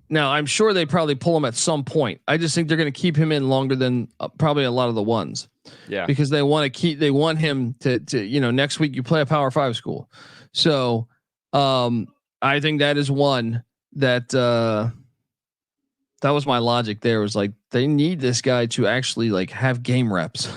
I'm sure they probably pull him at some point. I just think they're going to keep him in longer than probably a lot of the ones. Yeah. Because they want him to next week you play a Power 5 school. So, I think that is one that was my logic there, was like, they need this guy to actually like have game reps.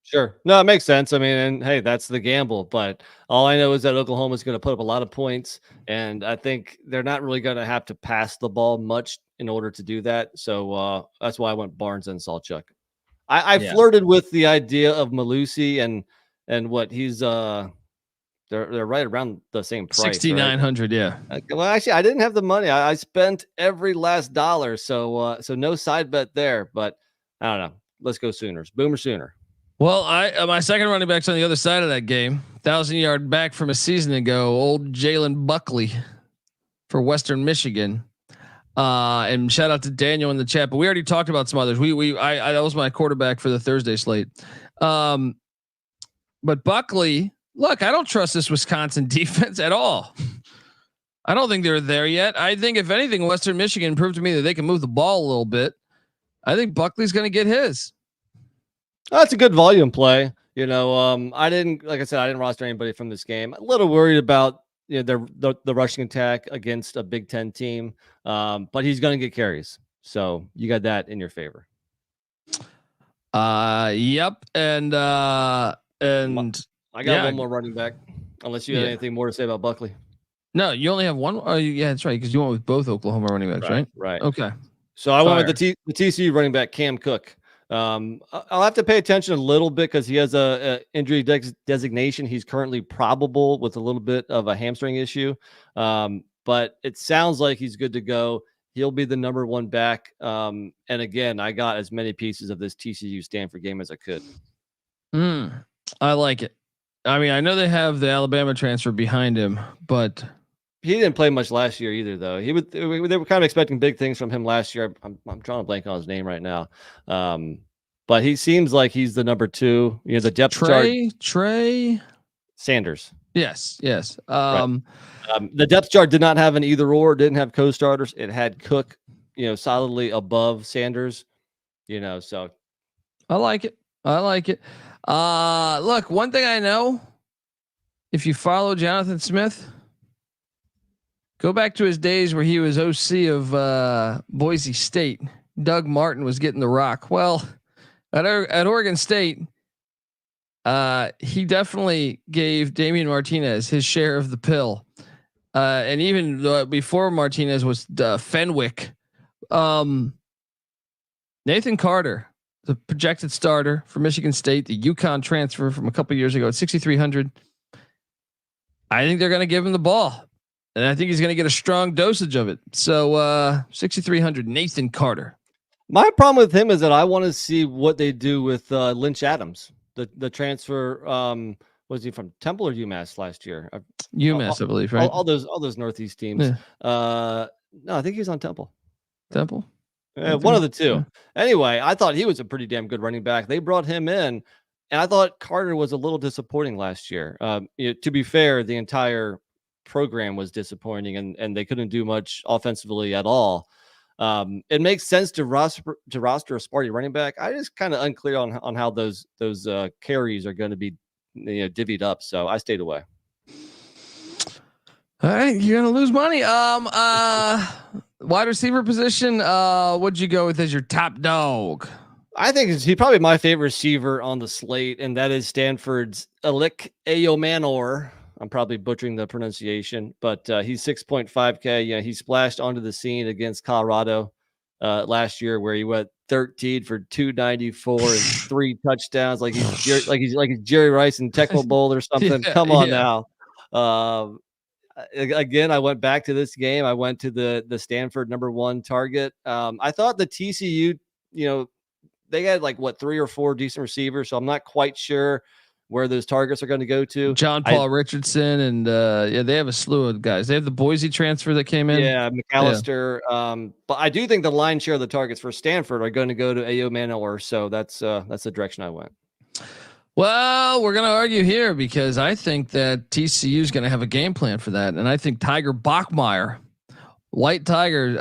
Sure. No, it makes sense. I mean, and hey, that's the gamble. But all I know is that Oklahoma is going to put up a lot of points, and I think they're not really going to have to pass the ball much in order to do that. So that's why I went Barnes and Salchuk. I flirted with the idea of Malusi and what he's they're right around the same price. 6,900, right? Yeah. Well, actually, I didn't have the money. I spent every last dollar, so no side bet there. But I don't know. Let's go Sooners. Boomer Sooner. Well, my second running back's on the other side of that game. 1,000-yard back from a season ago, old Jalen Buckley for Western Michigan. And shout out to Daniel in the chat. But we already talked about some others. I that was my quarterback for the Thursday slate. But Buckley, look, I don't trust this Wisconsin defense at all. I don't think they're there yet. I think if anything, Western Michigan proved to me that they can move the ball a little bit. I think Buckley's going to get his. That's a good volume play. I didn't roster anybody from this game. A little worried about the rushing attack against a Big Ten team, but he's going to get carries. So you got that in your favor. Yep. And I got one more running back, unless you had anything more to say about Buckley. No, you only have one. Oh, yeah, that's right. Because you went with both Oklahoma running backs, right? Right. Okay. So I went with the TCU running back, Cam Cook. I'll have to pay attention a little bit because he has a injury designation. He's currently probable with a little bit of a hamstring issue. But it sounds like he's good to go. He'll be the number one back. And again, I got as many pieces of this TCU Stanford game as I could. I like it. I mean, I know they have the Alabama transfer behind him, but he didn't play much last year either, though. They were kind of expecting big things from him last year. I'm drawing a blank on his name right now. But he seems like he's the number 2. The depth chart. Trey Sanders. Yes. Right. The depth chart did not have an either or. Didn't have co-starters. It had Cook, solidly above Sanders. So I like it. Look, one thing I know, if you follow Jonathan Smith, go back to his days where he was OC of Boise State. Doug Martin was getting the rock. Well, at Oregon State, he definitely gave Damian Martinez his share of the pill. And even before Martinez was Fenwick, Nathan Carter, the projected starter for Michigan State, the UConn transfer from a couple years ago at 6,300. I think they're going to give him the ball. And I think he's going to get a strong dosage of it. So 6,300, Nathan Carter. My problem with him is that I want to see what they do with Lynch Adams, the transfer. Was he from Temple or UMass last year? UMass, I believe, right? All those Northeast teams. Yeah. No, I think he was on Temple. Temple. One of the two. Yeah. Anyway, I thought he was a pretty damn good running back. They brought him in, and I thought Carter was a little disappointing last year. To be fair, the entire program was disappointing, and they couldn't do much offensively at all. It makes sense to roster a Sparty running back. I just kind of unclear on how those carries are going to be divvied up. So I stayed away. All right, you're gonna lose money. Wide receiver position. What'd you go with as your top dog? I think he's probably my favorite receiver on the slate, and that is Stanford's Alik Ayomanor. I'm probably butchering the pronunciation, but he's 6.5K. He splashed onto the scene against Colorado last year, where he went 13 for 294 and 3 touchdowns, like he's Jerry Rice in Tecmo Bowl or something. Yeah, come on now. Again, I went back to this game. I went to the Stanford number 1 target. I thought the TCU, they had 3 or 4 decent receivers, so I'm not quite sure where those targets are going to go to. John Paul Richardson and they have a slew of guys. They have the Boise transfer that came in. Yeah, McAllister. Yeah. But I do think the lion's share of the targets for Stanford are going to go to Ayo Manor. So that's the direction I went. Well, we're going to argue here because I think that TCU is going to have a game plan for that. And I think Tiger Bachmeier, White Tiger,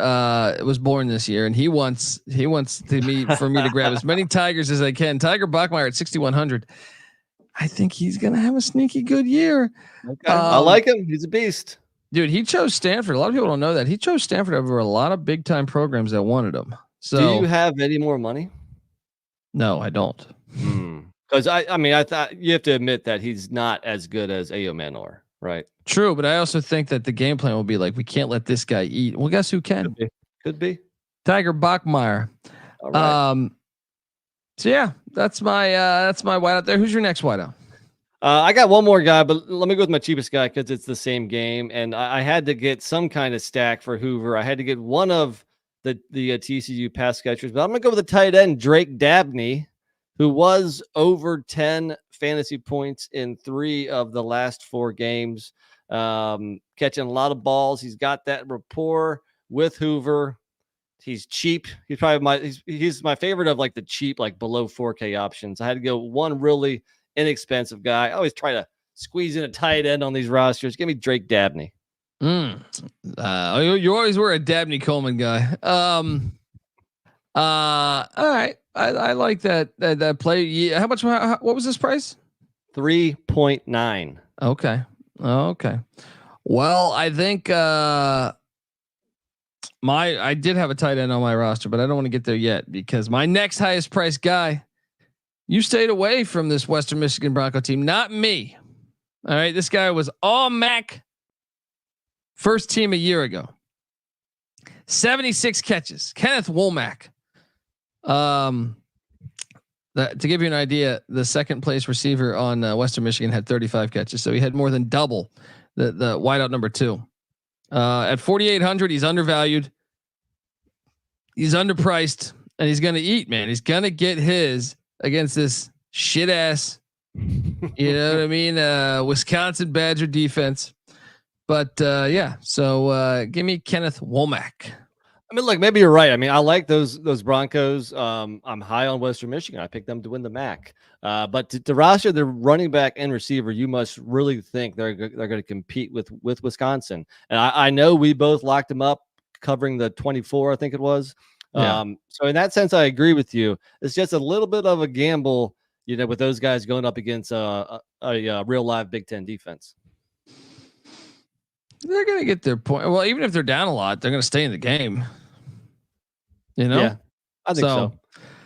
was born this year, and he wants for me to grab as many Tigers as I can. Tiger Bachmeier at 6,100. I think he's going to have a sneaky good year. Okay. I like him. He's a beast. Dude, he chose Stanford. A lot of people don't know that. He chose Stanford over a lot of big time programs that wanted him. So, do you have any more money? No, I don't. Because I thought you have to admit that he's not as good as Ayo Manor, right? True, but I also think that the game plan will be like, we can't let this guy eat. Well, guess who can? Could be. Tiger Bachmeier. All right. So yeah, that's my whiteout there. Who's your next whiteout? I got one more guy, but let me go with my cheapest guy because it's the same game, and I had to get some kind of stack for Hoover. I had to get one of the TCU pass catchers, but I'm gonna go with the tight end Drake Dabney, who was over 10 fantasy points in 3 of the last 4 games, catching a lot of balls. He's got that rapport with Hoover. He's cheap. He's probably he's my favorite of like the cheap, like below 4K options. I had to go one really inexpensive guy. I always try to squeeze in a tight end on these rosters. Give me Drake Dabney. You always were a Dabney Coleman guy. All right. I like that play. Yeah. How much? What was this price? 3.9. Okay. Well, I think I did have a tight end on my roster, but I don't want to get there yet because my next highest price guy, you stayed away from this Western Michigan Bronco team, not me. All right. This guy was all MAC first team a year ago. 76 catches. Kenneth Womack. To give you an idea, the second place receiver on Western Michigan had 35 catches. So he had more than double the wideout number 2. At 4,800, he's undervalued. He's underpriced, and he's going to eat, man. He's going to get his against this shit ass, you know what I mean? Wisconsin Badger defense. But yeah, so give me Kenneth Womack. I mean, look, maybe you're right. I mean, I like those Broncos. I'm high on Western Michigan. I picked them to win the MAC. But to roster the running back and receiver, you must really think they're going to compete with Wisconsin. And I know we both locked them up covering the 24, I think it was. Yeah. So in that sense, I agree with you. It's just a little bit of a gamble, you know, with those guys going up against a real live Big Ten defense. They're going to get their point. Well, even if they're down a lot, they're going to stay in the game. You know? Yeah, I think so.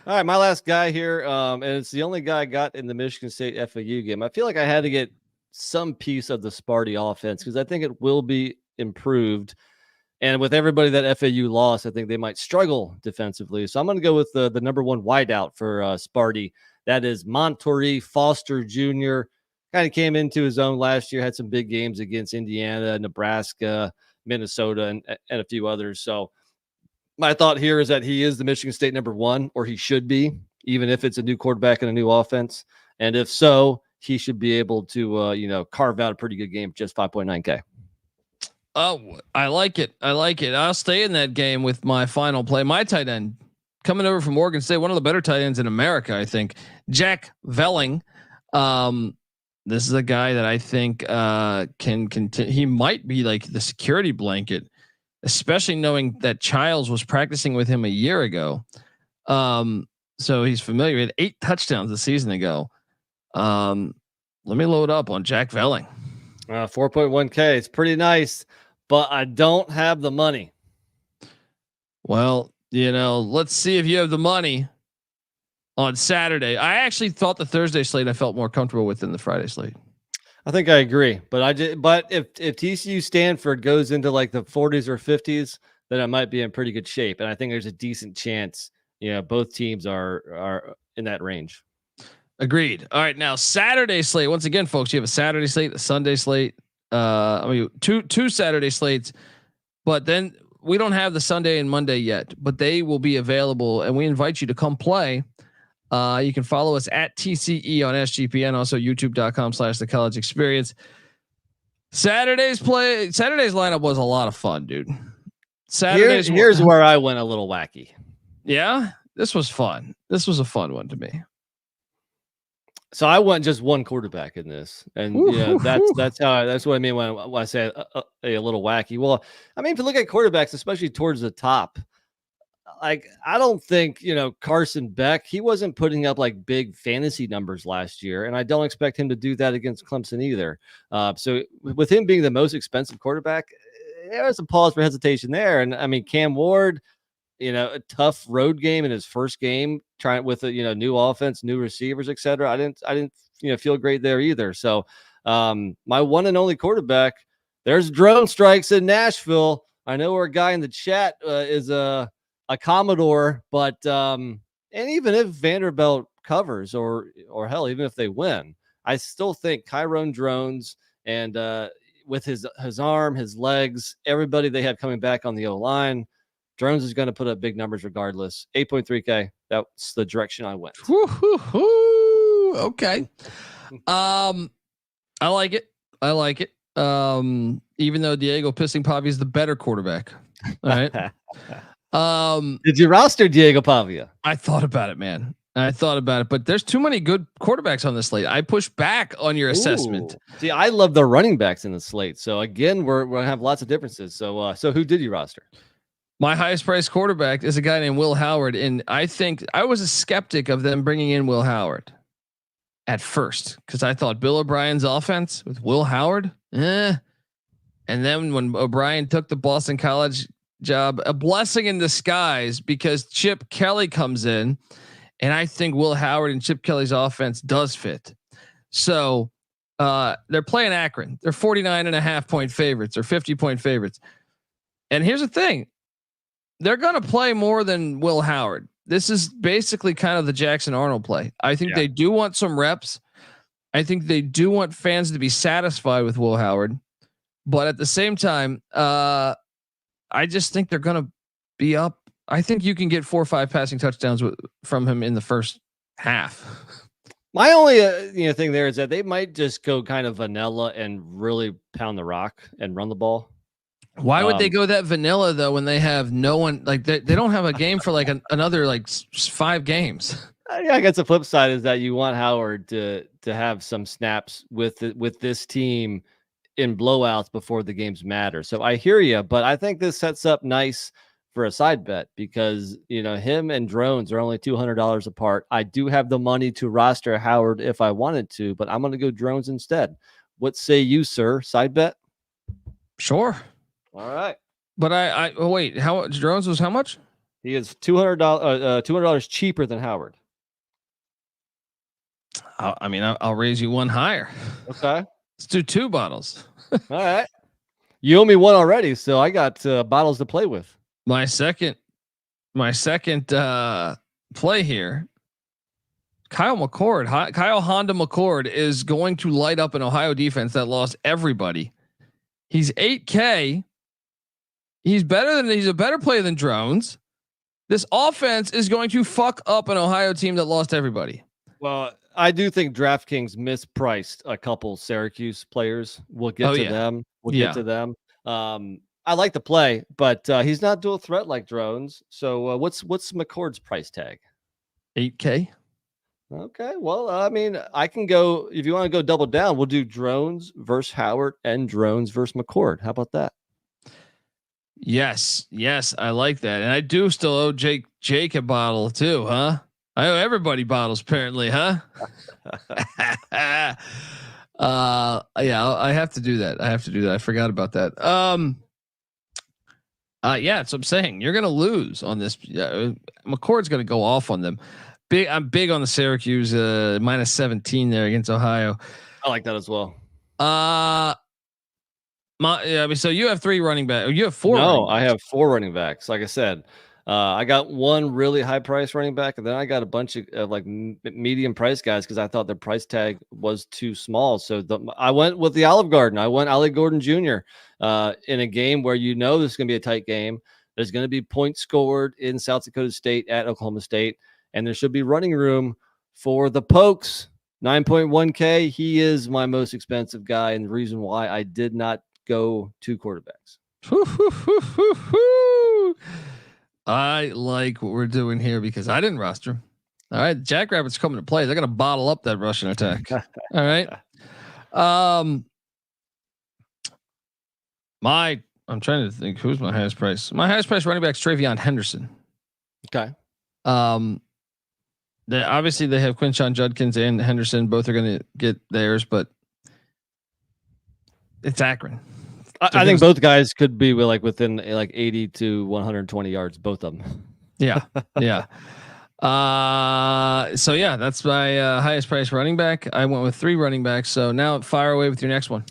All right, my last guy here, and it's the only guy I got in the Michigan State FAU game. I feel like I had to get some piece of the Sparty offense because I think it will be improved. And with everybody that FAU lost, I think they might struggle defensively. So I'm going to go with the number 1 wideout for Sparty. That is Montorie Foster Jr. Kind of came into his own last year, had some big games against Indiana, Nebraska, Minnesota, and a few others. So my thought here is that he is the Michigan State number 1, or he should be, even if it's a new quarterback and a new offense. And if so, he should be able to, carve out a pretty good game for just 5.9K. Oh, I like it. I'll stay in that game with my final play. My tight end coming over from Oregon State, one of the better tight ends in America, I think. Jack Velling. This is a guy that I think can continue. He might be like the security blanket, especially knowing that Childs was practicing with him a year ago. So he's familiar. He had 8 touchdowns a season ago. Let me load up on Jack Velling. 4.1K. It's pretty nice, but I don't have the money. Well, let's see if you have the money on Saturday. I actually thought the Thursday slate I felt more comfortable with than the Friday slate. I think I agree, but if TCU Stanford goes into like the 40s or 50s, then I might be in pretty good shape. And I think there's a decent chance, both teams are in that range. Agreed. All right. Now Saturday slate. Once again, folks, you have a Saturday slate, a Sunday slate. Two Saturday slates, but then we don't have the Sunday and Monday yet, but they will be available, and we invite you to come play You can follow us at TCE on SGPN, also youtube.com/the college experience. Saturday's lineup was a lot of fun, dude. Here's where I went a little wacky. Yeah, this was fun. This was a fun one to me. So I went just one quarterback in this, and that's what I mean when I say a little wacky. Well, I mean, if you look at quarterbacks, especially towards the top, like I don't think Carson Beck, he wasn't putting up like big fantasy numbers last year, and I don't expect him to do that against Clemson either. So with him being the most expensive quarterback, there was a pause for hesitation there. And I mean, Cam Ward, a tough road game in his first game, trying with a new offense, new receivers, etc. I didn't feel great there either. So my one and only quarterback, there's drone strikes in Nashville. I know our guy in the chat is a Commodore, but and even if Vanderbilt covers or hell, even if they win, I still think Kyron Drones and with his arm, his legs, everybody they have coming back on the O-line, Drones is going to put up big numbers regardless. 8.3K. That's the direction I went. Okay. I like it. Even though Diego Pissing Pavi is the better quarterback. All right. Did you roster Diego Pavia? I thought about it, man. But there's too many good quarterbacks on this slate. I push back on your assessment. See, I love the running backs in the slate. So again, we're gonna have lots of differences. So who did you roster? My highest priced quarterback is a guy named Will Howard, and I think I was a skeptic of them bringing in Will Howard at first because I thought Bill O'Brien's offense with Will Howard, and then when O'Brien took the Boston College job, a blessing in disguise because Chip Kelly comes in, and I think Will Howard and Chip Kelly's offense does fit. So they're playing Akron. They're 49.5 point favorites or 50 point favorites. And here's the thing. They're going to play more than Will Howard. This is basically kind of the Jackson Arnold play. I think they do want some reps. I think they do want fans to be satisfied with Will Howard, but at the same time, I just think they're going to be up. I think you can get 4 or 5 passing touchdowns from him in the first half. My only thing there is that they might just go kind of vanilla and really pound the rock and run the ball. Why would they go that vanilla though when they have no one, like they don't have a game for like another like 5 games? Yeah, I guess the flip side is that you want Howard to have some snaps with this team in blowouts before the games matter. So I hear you, but I think this sets up nice for a side bet because him and Drones are only $200 apart. I do have the money to roster Howard if I wanted to, but I'm going to go Drones instead. What say you, sir? Side bet? Sure. All right. But I wait, how much Drones was how much? He is $200 cheaper than Howard. I'll raise you one higher. Okay. Let's do 2 bottles. All right. You owe me one already, so I got bottles to play with. My second play here. Kyle Honda McCord is going to light up an Ohio defense that lost everybody. He's 8K. He's a better player than Drones. This offense is going to fuck up an Ohio team that lost everybody. Well, I do think DraftKings mispriced a couple Syracuse players. We'll get to them. Get to them. I like the play, but he's not dual threat like Drones. So what's McCord's price tag? 8K. Okay. Well, I can go if you want to go double down. We'll do Drones versus Howard and Drones versus McCord. How about that? Yes, I like that, and I do still owe Jake a bottle too, huh? I owe everybody bottles apparently, huh? Yeah, I have to do that. I forgot about that. Yeah, that's what I'm saying. You're gonna lose on this. McCord's gonna go off on them. I'm big on the Syracuse minus 17 there against Ohio. I like that as well. So you have 3 running backs. You have 4. No, I have 4 running backs. Like I said, I got one really high price running back, and then I got a bunch of like medium price guys because I thought their price tag was too small. So I went with the Olive Garden. I went Ollie Gordon Jr. In a game where this is going to be a tight game. There's going to be points scored in South Dakota State at Oklahoma State. and there should be running room for the Pokes. 9.1K. He is my most expensive guy, and the reason why I did not go 2 quarterbacks. I like what we're doing here because I didn't roster him. All right, Jackrabbits coming to play. They're gonna bottle up that Russian attack. All right. I'm trying to think who's my highest price. My highest price running back is Travion Henderson. Okay. Obviously they have Quinshon Judkins and Henderson. Both are going to get theirs, but it's Akron. I think both guys could be within like 80 to 120 yards, both of them. Yeah. Yeah. So yeah, that's my highest price running back. I went with 3 running backs. So now fire away with your next one.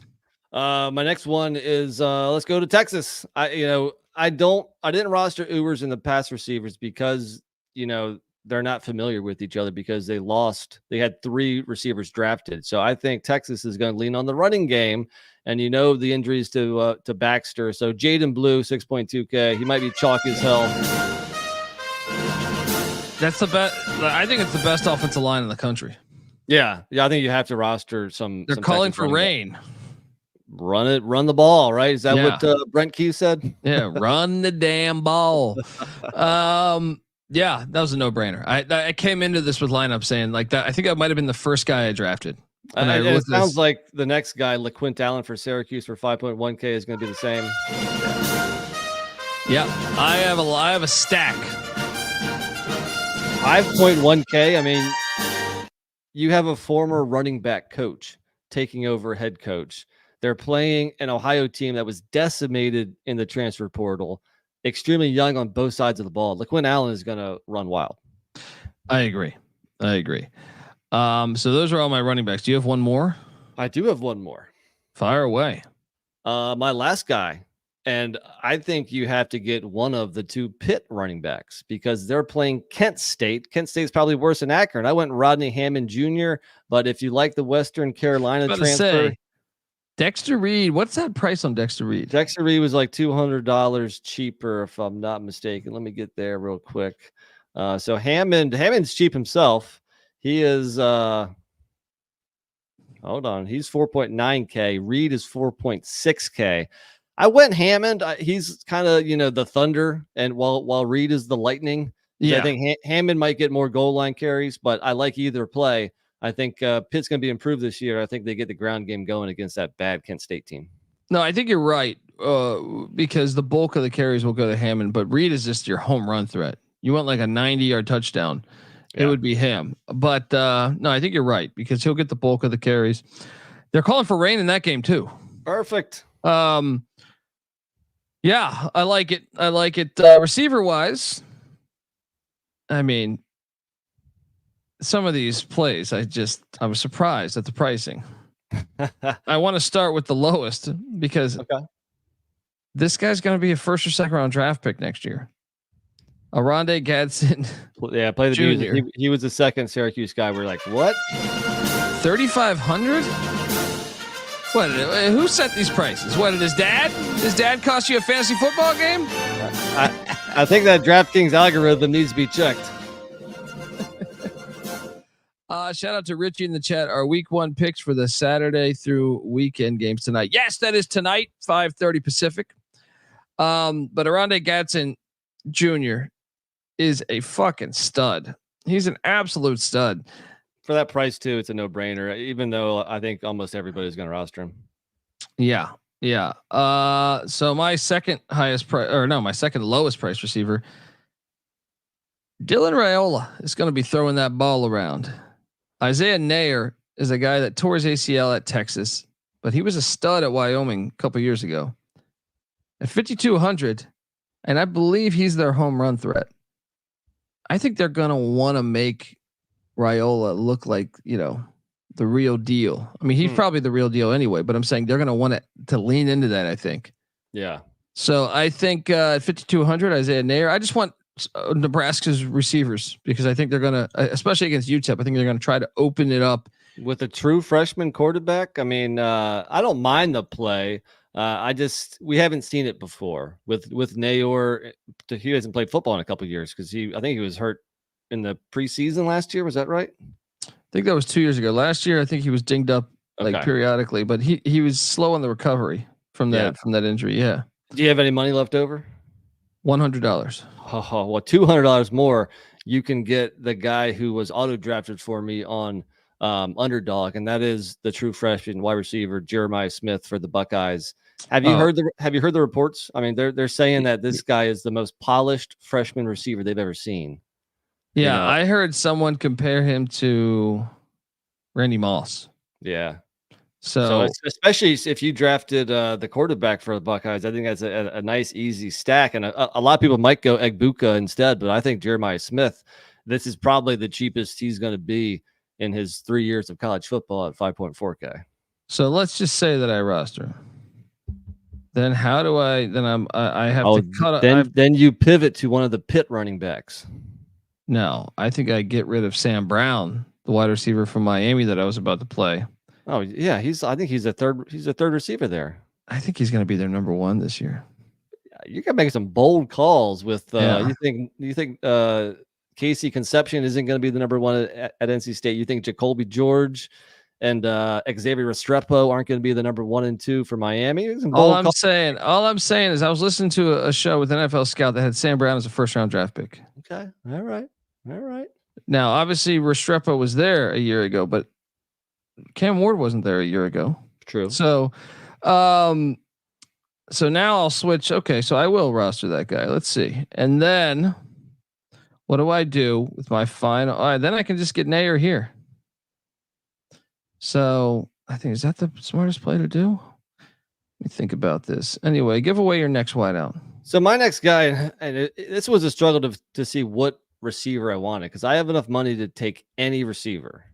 My next one is let's go to Texas. I didn't roster Ubers in the pass receivers because they're not familiar with each other because they had 3 receivers drafted. So I think Texas is going to lean on the running game, and the injuries to Baxter. So Jaden Blue, 6.2K. He might be chalk as hell. That's the best. I think it's the best offensive line in the country. Yeah. I think you have to roster some. They're calling for rain. Run the ball, right? Is that what Brent Key said? Yeah, run the damn ball. Yeah, that was a no-brainer. I came into this with lineup saying like that. I think that might have been the first guy I drafted. And it sounds like the next guy, LaQuint Allen for Syracuse for 5.1K, is going to be the same. Yeah, I have a stack. 5.1K. I mean, you have a former running back coach taking over head coach. They're playing an Ohio team that was decimated in the transfer portal, extremely young on both sides of the ball. LaQuint Allen is going to run wild. I agree. So those are all my running backs. Do you have one more? I do have one more. Fire away. My last guy, and I think you have to get one of the 2 Pitt running backs because they're playing Kent State. Kent State's probably worse than Akron. I went Rodney Hammond Jr., but if you like the Western Carolina transfer. Dexter Reed, what's that price on Dexter Reed? Dexter Reed was like $200 cheaper, if I'm not mistaken. Let me get there real quick. So Hammond's cheap himself. He is hold on, he's 4.9K. Reed is 4.6K. I went Hammond. He's kind of the thunder, and while Reed is the lightning. Yeah, I think Hammond might get more goal line carries, but I like either play. I think Pitt's going to be improved this year. I think they get the ground game going against that bad Kent State team. No, I think you're right because the bulk of the carries will go to Hammond, but Reed is just your home run threat. You want like a 90-yard touchdown. Yeah. It would be him. But no, I think you're right because he'll get the bulk of the carries. They're calling for rain in that game too. Perfect. Yeah, I like it. Receiver wise, I mean, some of these plays, I was surprised at the pricing. I want to start with the lowest because this guy's going to be a 1st or 2nd round draft pick next year. Arondé Gadsden. Yeah, play the Junior. Music. He was the 2nd Syracuse guy. We're like, what? 3,500? What? Who set these prices? What did his dad? His dad cost you a fantasy football game? I think that DraftKings algorithm needs to be checked. Shout out to Richie in the chat. Our week 1 picks for the Saturday through weekend games tonight. Yes, that is tonight, 5:30 Pacific. But Arondé Gadsden Jr. is a fucking stud. He's an absolute stud. For that price too, it's a no-brainer, even though I think almost everybody's going to roster him. Yeah. So my second lowest price receiver, Dylan Raiola, is going to be throwing that ball around. Isaiah Nair is a guy that tore his ACL at Texas, but he was a stud at Wyoming a couple years ago. At 5,200, and I believe he's their home run threat. I think they're going to want to make Raiola look like, the real deal. I mean, he's probably the real deal anyway, but I'm saying they're going to want to lean into that, I think. Yeah. So I think at 5,200, Isaiah Nair, I just want Nebraska's receivers because I think they're going to, especially against UTEP, I think they're going to try to open it up. With a true freshman quarterback, I mean, I don't mind the play. We haven't seen it before with Nayor. He hasn't played football in a couple of years because I think he was hurt in the preseason last year. Was that right? I think that was 2 years ago. Last year, I think he was dinged up like periodically, but he was slow on the recovery from that injury. Yeah. Do you have any money left over? $100. Oh, well, $200 more. You can get the guy who was auto drafted for me on Underdog, and that is the true freshman wide receiver Jeremiah Smith for the Buckeyes. Have you heard the reports? I mean, they're saying that this guy is the most polished freshman receiver they've ever seen. Yeah, I heard someone compare him to Randy Moss. Yeah. So especially if you drafted the quarterback for the Buckeyes, I think that's a nice, easy stack. And a lot of people might go Egbuka instead, but I think Jeremiah Smith, this is probably the cheapest he's going to be in his 3 years of college football at 5.4K. So let's just say that I roster him. Then how do I? Then I have to cut. Then you pivot to one of the Pitt running backs. No, I think I get rid of Sam Brown, the wide receiver from Miami that I was about to play. Oh yeah, I think he's a third receiver there. I think he's going to be their number one this year. You got to make some bold calls with. You think Casey Conception isn't going to be the number one at NC State? You think Jacoby George and Xavier Restrepo aren't going to be the number 1 and 2 for Miami? All I'm saying is I was listening to a show with NFL Scout that had Sam Brown as a first round draft pick. Okay, all right. Now, obviously, Restrepo was there a year ago, but Cam Ward wasn't there a year ago. True. So now I'll switch. Okay, so I will roster that guy. Let's see. And then what do I do with my final? All right, then I can just get Nair here. So I think, is that the smartest play to do? Let me think about this. Anyway, give away your next wideout. So my next guy, and this was a struggle to see what receiver I wanted, because I have enough money to take any receiver.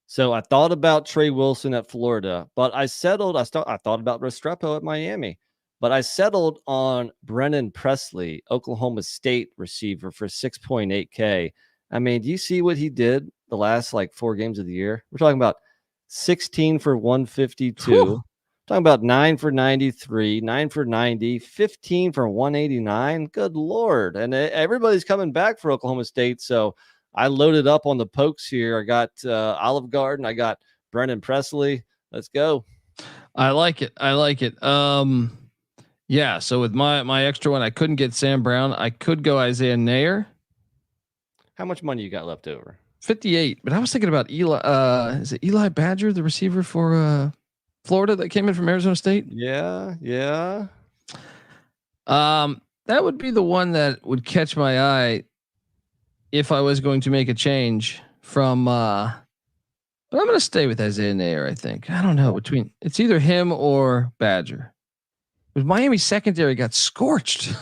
So I thought about Trey Wilson at Florida, but I settled. I thought about Restrepo at Miami, but I settled on Brennan Presley, Oklahoma State receiver, for 6.8K. I mean, do you see what he did the last 4 games of the year? We're talking about 16 for 152. Whew. Talking about 9 for 93, 9 for 90, 15 for 189. Good Lord. And everybody's coming back for Oklahoma State. So I loaded up on the pokes here. I got Olive Garden. I got Brennan Presley. Let's go. I like it. Yeah. So with my extra one, I couldn't get Sam Brown. I could go Isaiah Nair. How much money you got left over? 58. But I was thinking about Eli. Is it Eli Badger, the receiver for Florida that came in from Arizona State? Yeah. That would be the one that would catch my eye if I was going to make a change from. But I'm going to stay with Isaiah Nair. I think. I don't know, it's either him or Badger. But Miami secondary got scorched.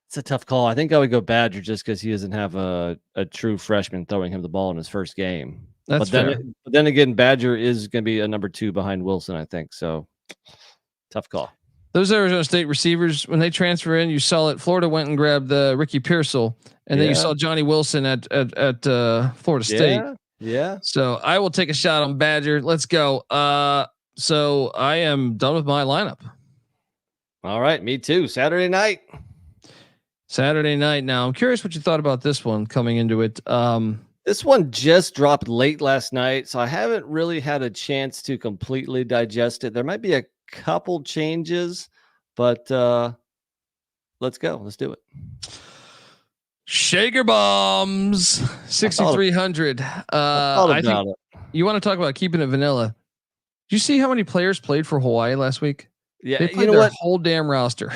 It's a tough call. I think I would go Badger just because he doesn't have a true freshman throwing him the ball in his first game. But then again, Badger is going to be a number 2 behind Wilson, I think. So tough call. Those Arizona State receivers, when they transfer in, you saw it. Florida went and grabbed Ricky Pearsall, and then you saw Johnny Wilson at Florida State. Yeah. So I will take a shot on Badger. Let's go. So I am done with my lineup. All right, me too. Saturday night. Now I'm curious what you thought about this one coming into it. This one just dropped late last night, so I haven't really had a chance to completely digest it. There might be a couple changes, but let's go. Let's do it. Shaker bombs 6,300. You want to talk about keeping it vanilla? Do you see how many players played for Hawaii last week? Yeah, they played their whole damn roster.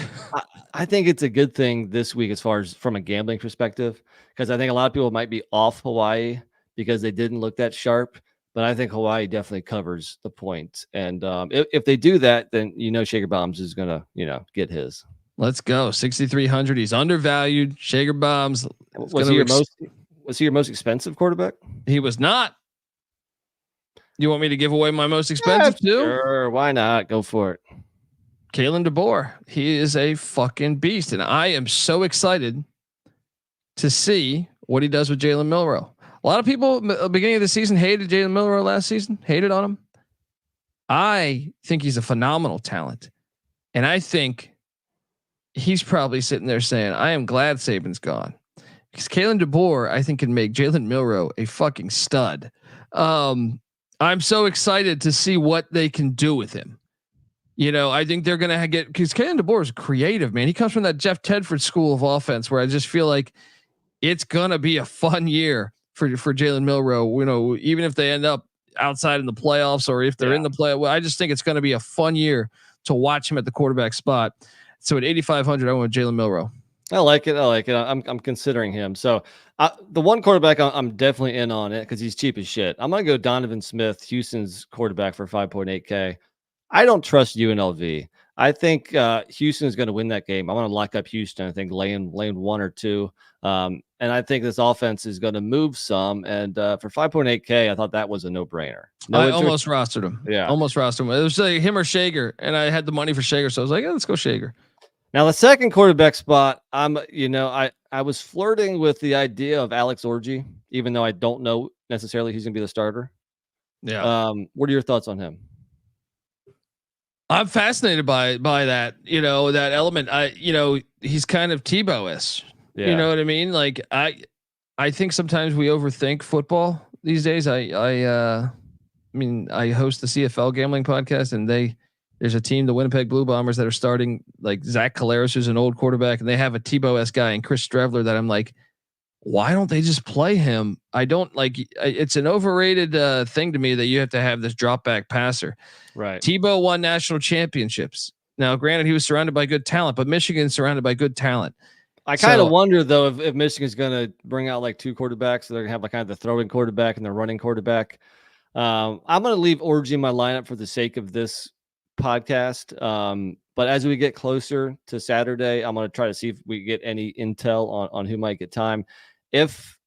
I think it's a good thing this week as far as from a gambling perspective, because I think a lot of people might be off Hawaii because they didn't look that sharp. But I think Hawaii definitely covers the point. And if they do that, then Shaker Bombs is gonna get his. Let's go 6,300. He's undervalued. Shaker Bombs. Was he your most expensive quarterback? He was not. You want me to give away my most expensive too? Sure, why not? Go for it. Kalen DeBoer. He is a fucking beast, and I am so excited to see what he does with Jalen Milroe. A lot of people at the beginning of the season hated Jalen Milroe last season, hated on him. I think he's a phenomenal talent, and I think he's probably sitting there saying, "I am glad Saban's gone," because Kalen DeBoer, I think, can make Jalen Milroe a fucking stud. I'm so excited to see what they can do with him. You know, I think they're going to get, because Kalen DeBoer is creative, man. He comes from that Jeff Tedford school of offense where I just feel like it's going to be a fun year for Jalen Milroe. You know, even if they end up outside in the playoffs or if they're in the play, well, I just think it's going to be a fun year to watch him at the quarterback spot. So at 8,500, I went with Jalen Milroe. I like it. I'm considering him. So the one quarterback I'm definitely in on it because he's cheap as shit. I'm going to go Donovan Smith, Houston's quarterback for 5.8K. I don't trust UNLV. I think Houston is going to win that game. I want to lock up Houston. I think laying 1 or 2. And I think this offense is going to move some. And for 5.8K, I thought that was a no-brainer. I almost rostered him. Yeah, almost rostered him. It was like him or Shager, and I had the money for Shager, so I was like, let's go Shager. Now the second quarterback spot, I was flirting with the idea of Alex Orji, even though I don't know necessarily he's going to be the starter. Yeah. What are your thoughts on him? I'm fascinated by that, that element. He's kind of Tebow-ish. Yeah. You know what I mean? Like I think sometimes we overthink football these days. I host the CFL gambling podcast, and there's a team, the Winnipeg Blue Bombers, that are starting like Zach Collaros, who's an old quarterback, and they have a Tebow-esque guy and Chris Strevler that I'm like, why don't they just play him? I don't like. It's an overrated thing to me that you have to have this drop back passer. Right. Tebow won national championships. Now, granted, he was surrounded by good talent, but Michigan's surrounded by good talent. I kind of wonder though if Michigan's going to bring out like 2 quarterbacks, so they're going to have like kind of the throwing quarterback and the running quarterback. I'm going to leave Orji in my lineup for the sake of this podcast. But as we get closer to Saturday, I'm going to try to see if we get any intel on who might get time. If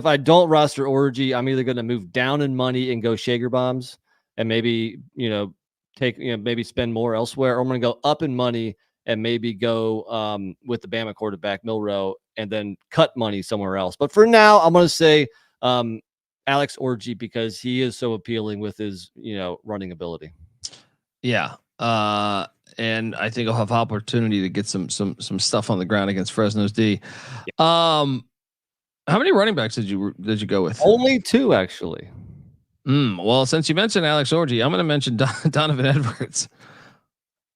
I don't roster Orji, I'm either going to move down in money and go Shager bombs and maybe, maybe spend more elsewhere, or I'm going to go up in money and maybe go with the Bama quarterback Milroe and then cut money somewhere else. But for now, I'm going to say Alex Orji because he is so appealing with his, running ability. Yeah. And I think I'll have opportunity to get some stuff on the ground against Fresno's D. Yeah. How many running backs did you go with? Only 2, actually. Well, since you mentioned Alex Orji, I'm going to mention Donovan Edwards.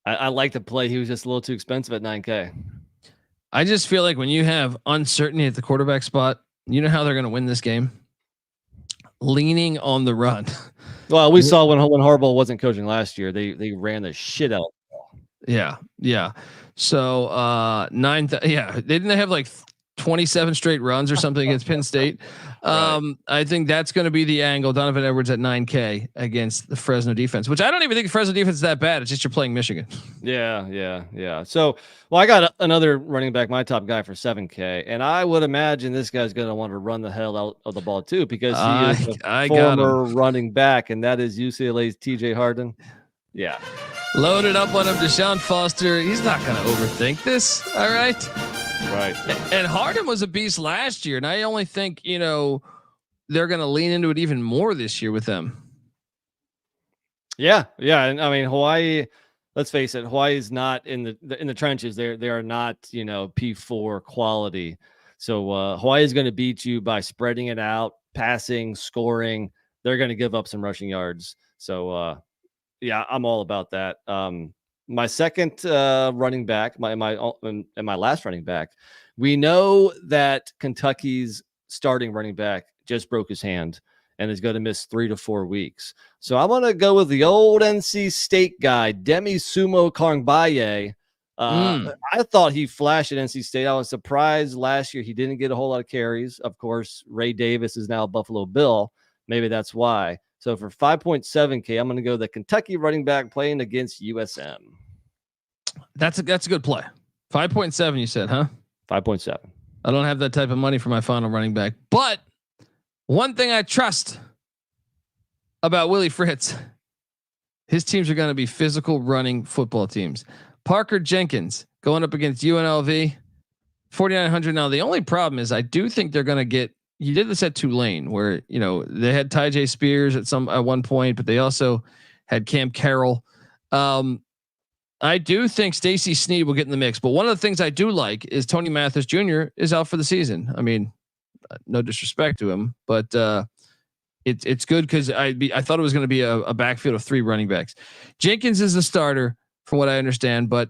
I like the play. He was just a little too expensive at 9K. I just feel like when you have uncertainty at the quarterback spot, you know how they're going to win this game? Leaning on the run. Well, we saw when Harbaugh wasn't coaching last year, they ran the shit out. Yeah. So didn't they have like 27 straight runs or something against Penn State? Right. I think that's going to be the angle. Donovan Edwards at 9K against the Fresno defense, which I don't even think the Fresno defense is that bad. It's just you're playing Michigan. Yeah. So, I got another running back, my top guy for 7K, and I would imagine this guy's going to want to run the hell out of the ball too, because he is a former running back, and that is UCLA's TJ Harden. Yeah. Loaded up on him, Deshaun Foster. He's not going to overthink this. All right. Right. And Harden was a beast last year. And I only think, they're going to lean into it even more this year with them. Yeah. And I mean, Hawaii, let's face it, Hawaii is not in the trenches. They are not, P4 quality. So Hawaii is going to beat you by spreading it out, passing, scoring. They're going to give up some rushing yards. So, I'm all about that. My second running back, my last running back, we know that Kentucky's starting running back just broke his hand and is going to miss 3 to 4 weeks. So I'm going to go with the old NC State guy, Demi Sumo Karngbaye. I thought he flashed at NC State. I was surprised last year he didn't get a whole lot of carries. Of course, Ray Davis is now a Buffalo Bill. Maybe that's why. So for 5.7K, I'm going to go the Kentucky running back playing against USM. That's a good play. 5.7, you said, huh? 5.7. I don't have that type of money for my final running back, but one thing I trust about Willie Fritz, his teams are going to be physical running football teams. Parker Jenkins going up against UNLV, 4,900. Now the only problem is I do think they're going to get. He did this at Tulane, where they had Ty J. Spears at one point, but they also had Cam Carroll. I do think Stacey Sneed will get in the mix, but one of the things I do like is Tony Mathis Jr. is out for the season. I mean, no disrespect to him, but it's good because I thought it was going to be a backfield of 3 running backs. Jenkins is the starter from what I understand, but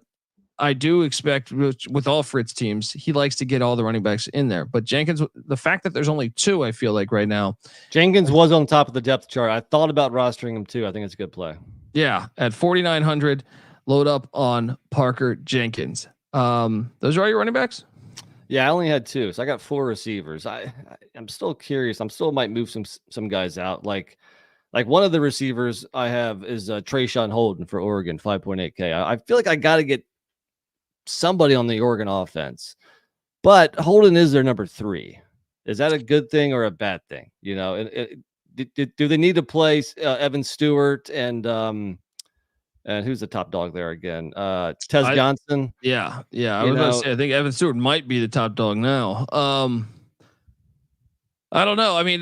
I do expect with all Fritz teams, he likes to get all the running backs in there. But Jenkins, the fact that there's only 2, I feel like right now. Jenkins was on top of the depth chart. I thought about rostering him too. I think it's a good play. Yeah, at 4,900, load up on Parker Jenkins. Those are all your running backs? Yeah, I only had 2, so I got 4 receivers. I'm still curious. I'm still might move some guys out. Like one of the receivers I have is Trayshawn Holden for Oregon, 5.8K. I feel like I got to get somebody on the Oregon offense, but Holden is their number 3. Is that a good thing or a bad thing? You know, do they need to play Evan Stewart and who's the top dog there again? Tez Johnson. Yeah. I was going to say, I think Evan Stewart might be the top dog now. I don't know. I mean,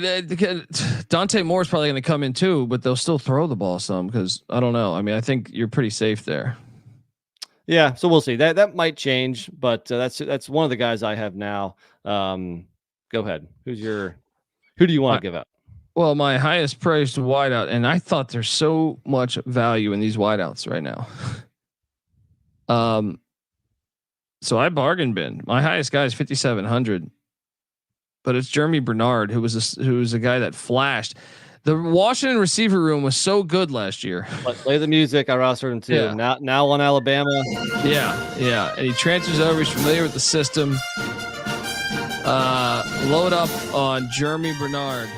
Dante Moore's probably going to come in too, but they'll still throw the ball some because I don't know. I mean, I think you're pretty safe there. Yeah, so we'll see. That might change, but that's one of the guys I have now. Go ahead. Who do you want to give out? Well, my highest priced wideout, and I thought there's so much value in these wideouts right now. So I bargain bin. My highest guy is 5,700, but it's Jeremy Bernard, who was a guy that flashed. The Washington receiver room was so good last year. Play the music. I rostered him too. Yeah. Now on Alabama. Yeah. And he transfers over. He's familiar with the system. Load up on Jeremy Bernard.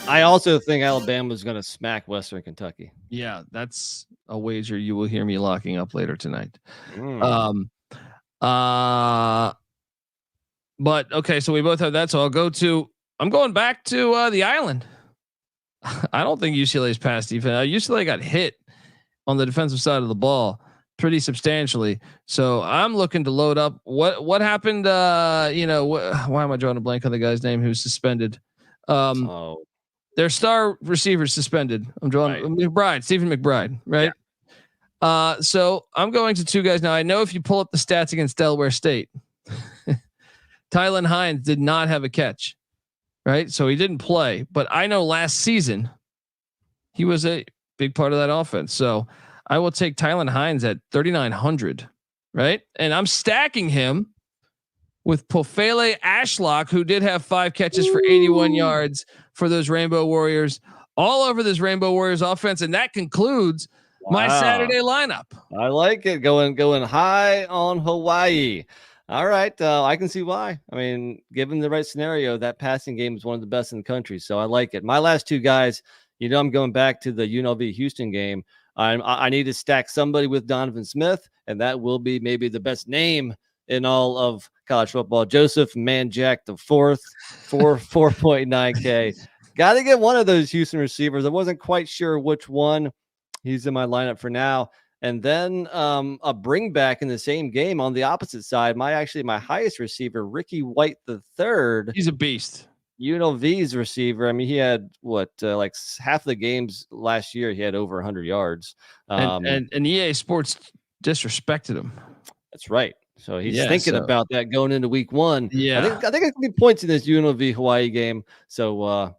I also think Alabama is going to smack Western Kentucky. Yeah, that's a wager you will hear me locking up later tonight. But okay, so we both have that. So I'm going back to the island. I don't think UCLA's pass defense. UCLA got hit on the defensive side of the ball pretty substantially. So I'm looking to load up. What happened? Why am I drawing a blank on the guy's name who's suspended? Their star receiver suspended. I'm drawing McBride, Stephen McBride, right? Yeah. So I'm going to 2 guys now. I know if you pull up the stats against Delaware State, Tylan Hines did not have a catch. Right. So he didn't play, but I know last season he was a big part of that offense. So I will take Tylan Hines at 3,900. Right. And I'm stacking him with Pofele Ashlock, who did have 5 catches for 81 yards for those Rainbow Warriors all over this Rainbow Warriors offense. And that concludes my Saturday lineup. I like it. Going high on Hawaii. All right. I can see why. I mean, given the right scenario, that passing game is one of the best in the country. So I like it. My last 2 guys, I'm going back to the UNLV Houston game. I need to stack somebody with Donovan Smith, and that will be maybe the best name in all of college football. Joseph Manjack the 4th for 4.9K. Got to get one of those Houston receivers. I wasn't quite sure which one. He's in my lineup for now. And then a bring back in the same game on the opposite side. My highest receiver, Ricky White the 3rd. He's a beast. UNLV's receiver. I mean, he had like half the games last year. He had over 100 yards. And EA Sports disrespected him. That's right. So he's thinking about that going into week 1. Yeah, I think it could be points in this UNLV Hawaii game. So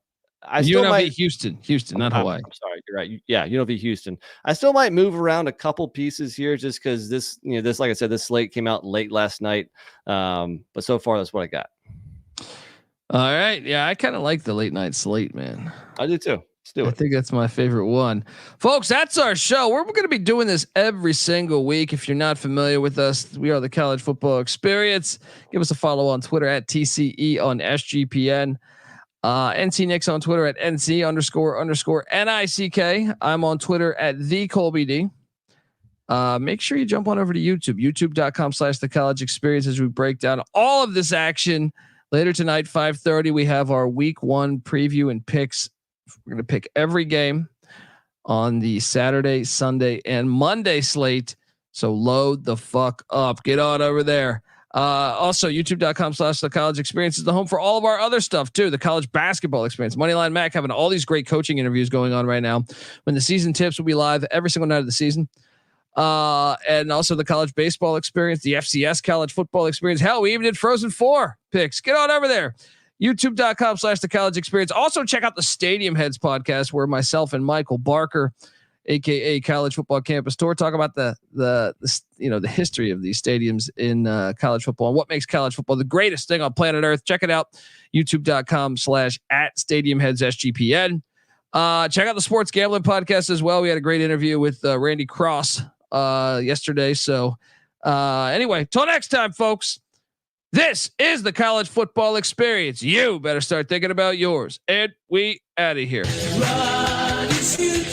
Houston, not Hawaii. I'm sorry, you're right. Yeah, UNLV Houston. I still might move around a couple pieces here just because this, like I said, this slate came out late last night. But so far, that's what I got. All right. Yeah, I kind of like the late night slate, man. I do too. Let's do it. I think that's my favorite one. Folks, that's our show. We're going to be doing this every single week. If you're not familiar with us, we are the College Football Experience. Give us a follow on Twitter at TCE on SGPN. NC Nick's on Twitter at NC__NICK. I'm on Twitter at TheColbyD. Make sure you jump on over to YouTube, youtube.com/the college experience as we break down all of this action. Later tonight, 5:30, we have our week 1 preview and picks. We're going to pick every game on the Saturday, Sunday, and Monday slate. So load the fuck up. Get on over there. Also, youtube.com/the college experience is the home for all of our other stuff too. The college basketball experience, Moneyline Mac having all these great coaching interviews going on right now. When the season tips, will be live every single night of the season. And also the college baseball experience, the FCS college football experience. Hell, we even did Frozen 4 picks. Get on over there. YouTube.com/The College Experience. Also check out the Stadium Heads podcast, where myself and Michael Barker, aka College Football Campus Tour, talk about the history of these stadiums in college football and what makes college football the greatest thing on planet Earth. Check it out. YouTube.com/@StadiumHeadsSGPN. Check out the Sports Gambling Podcast as well. We had a great interview with Randy Cross yesterday. So anyway, till next time, folks. This is the College Football Experience. You better start thinking about yours. And we out of here. Run and shoot.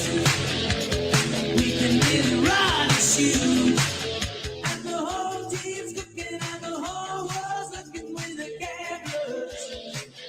We can really run and shoot.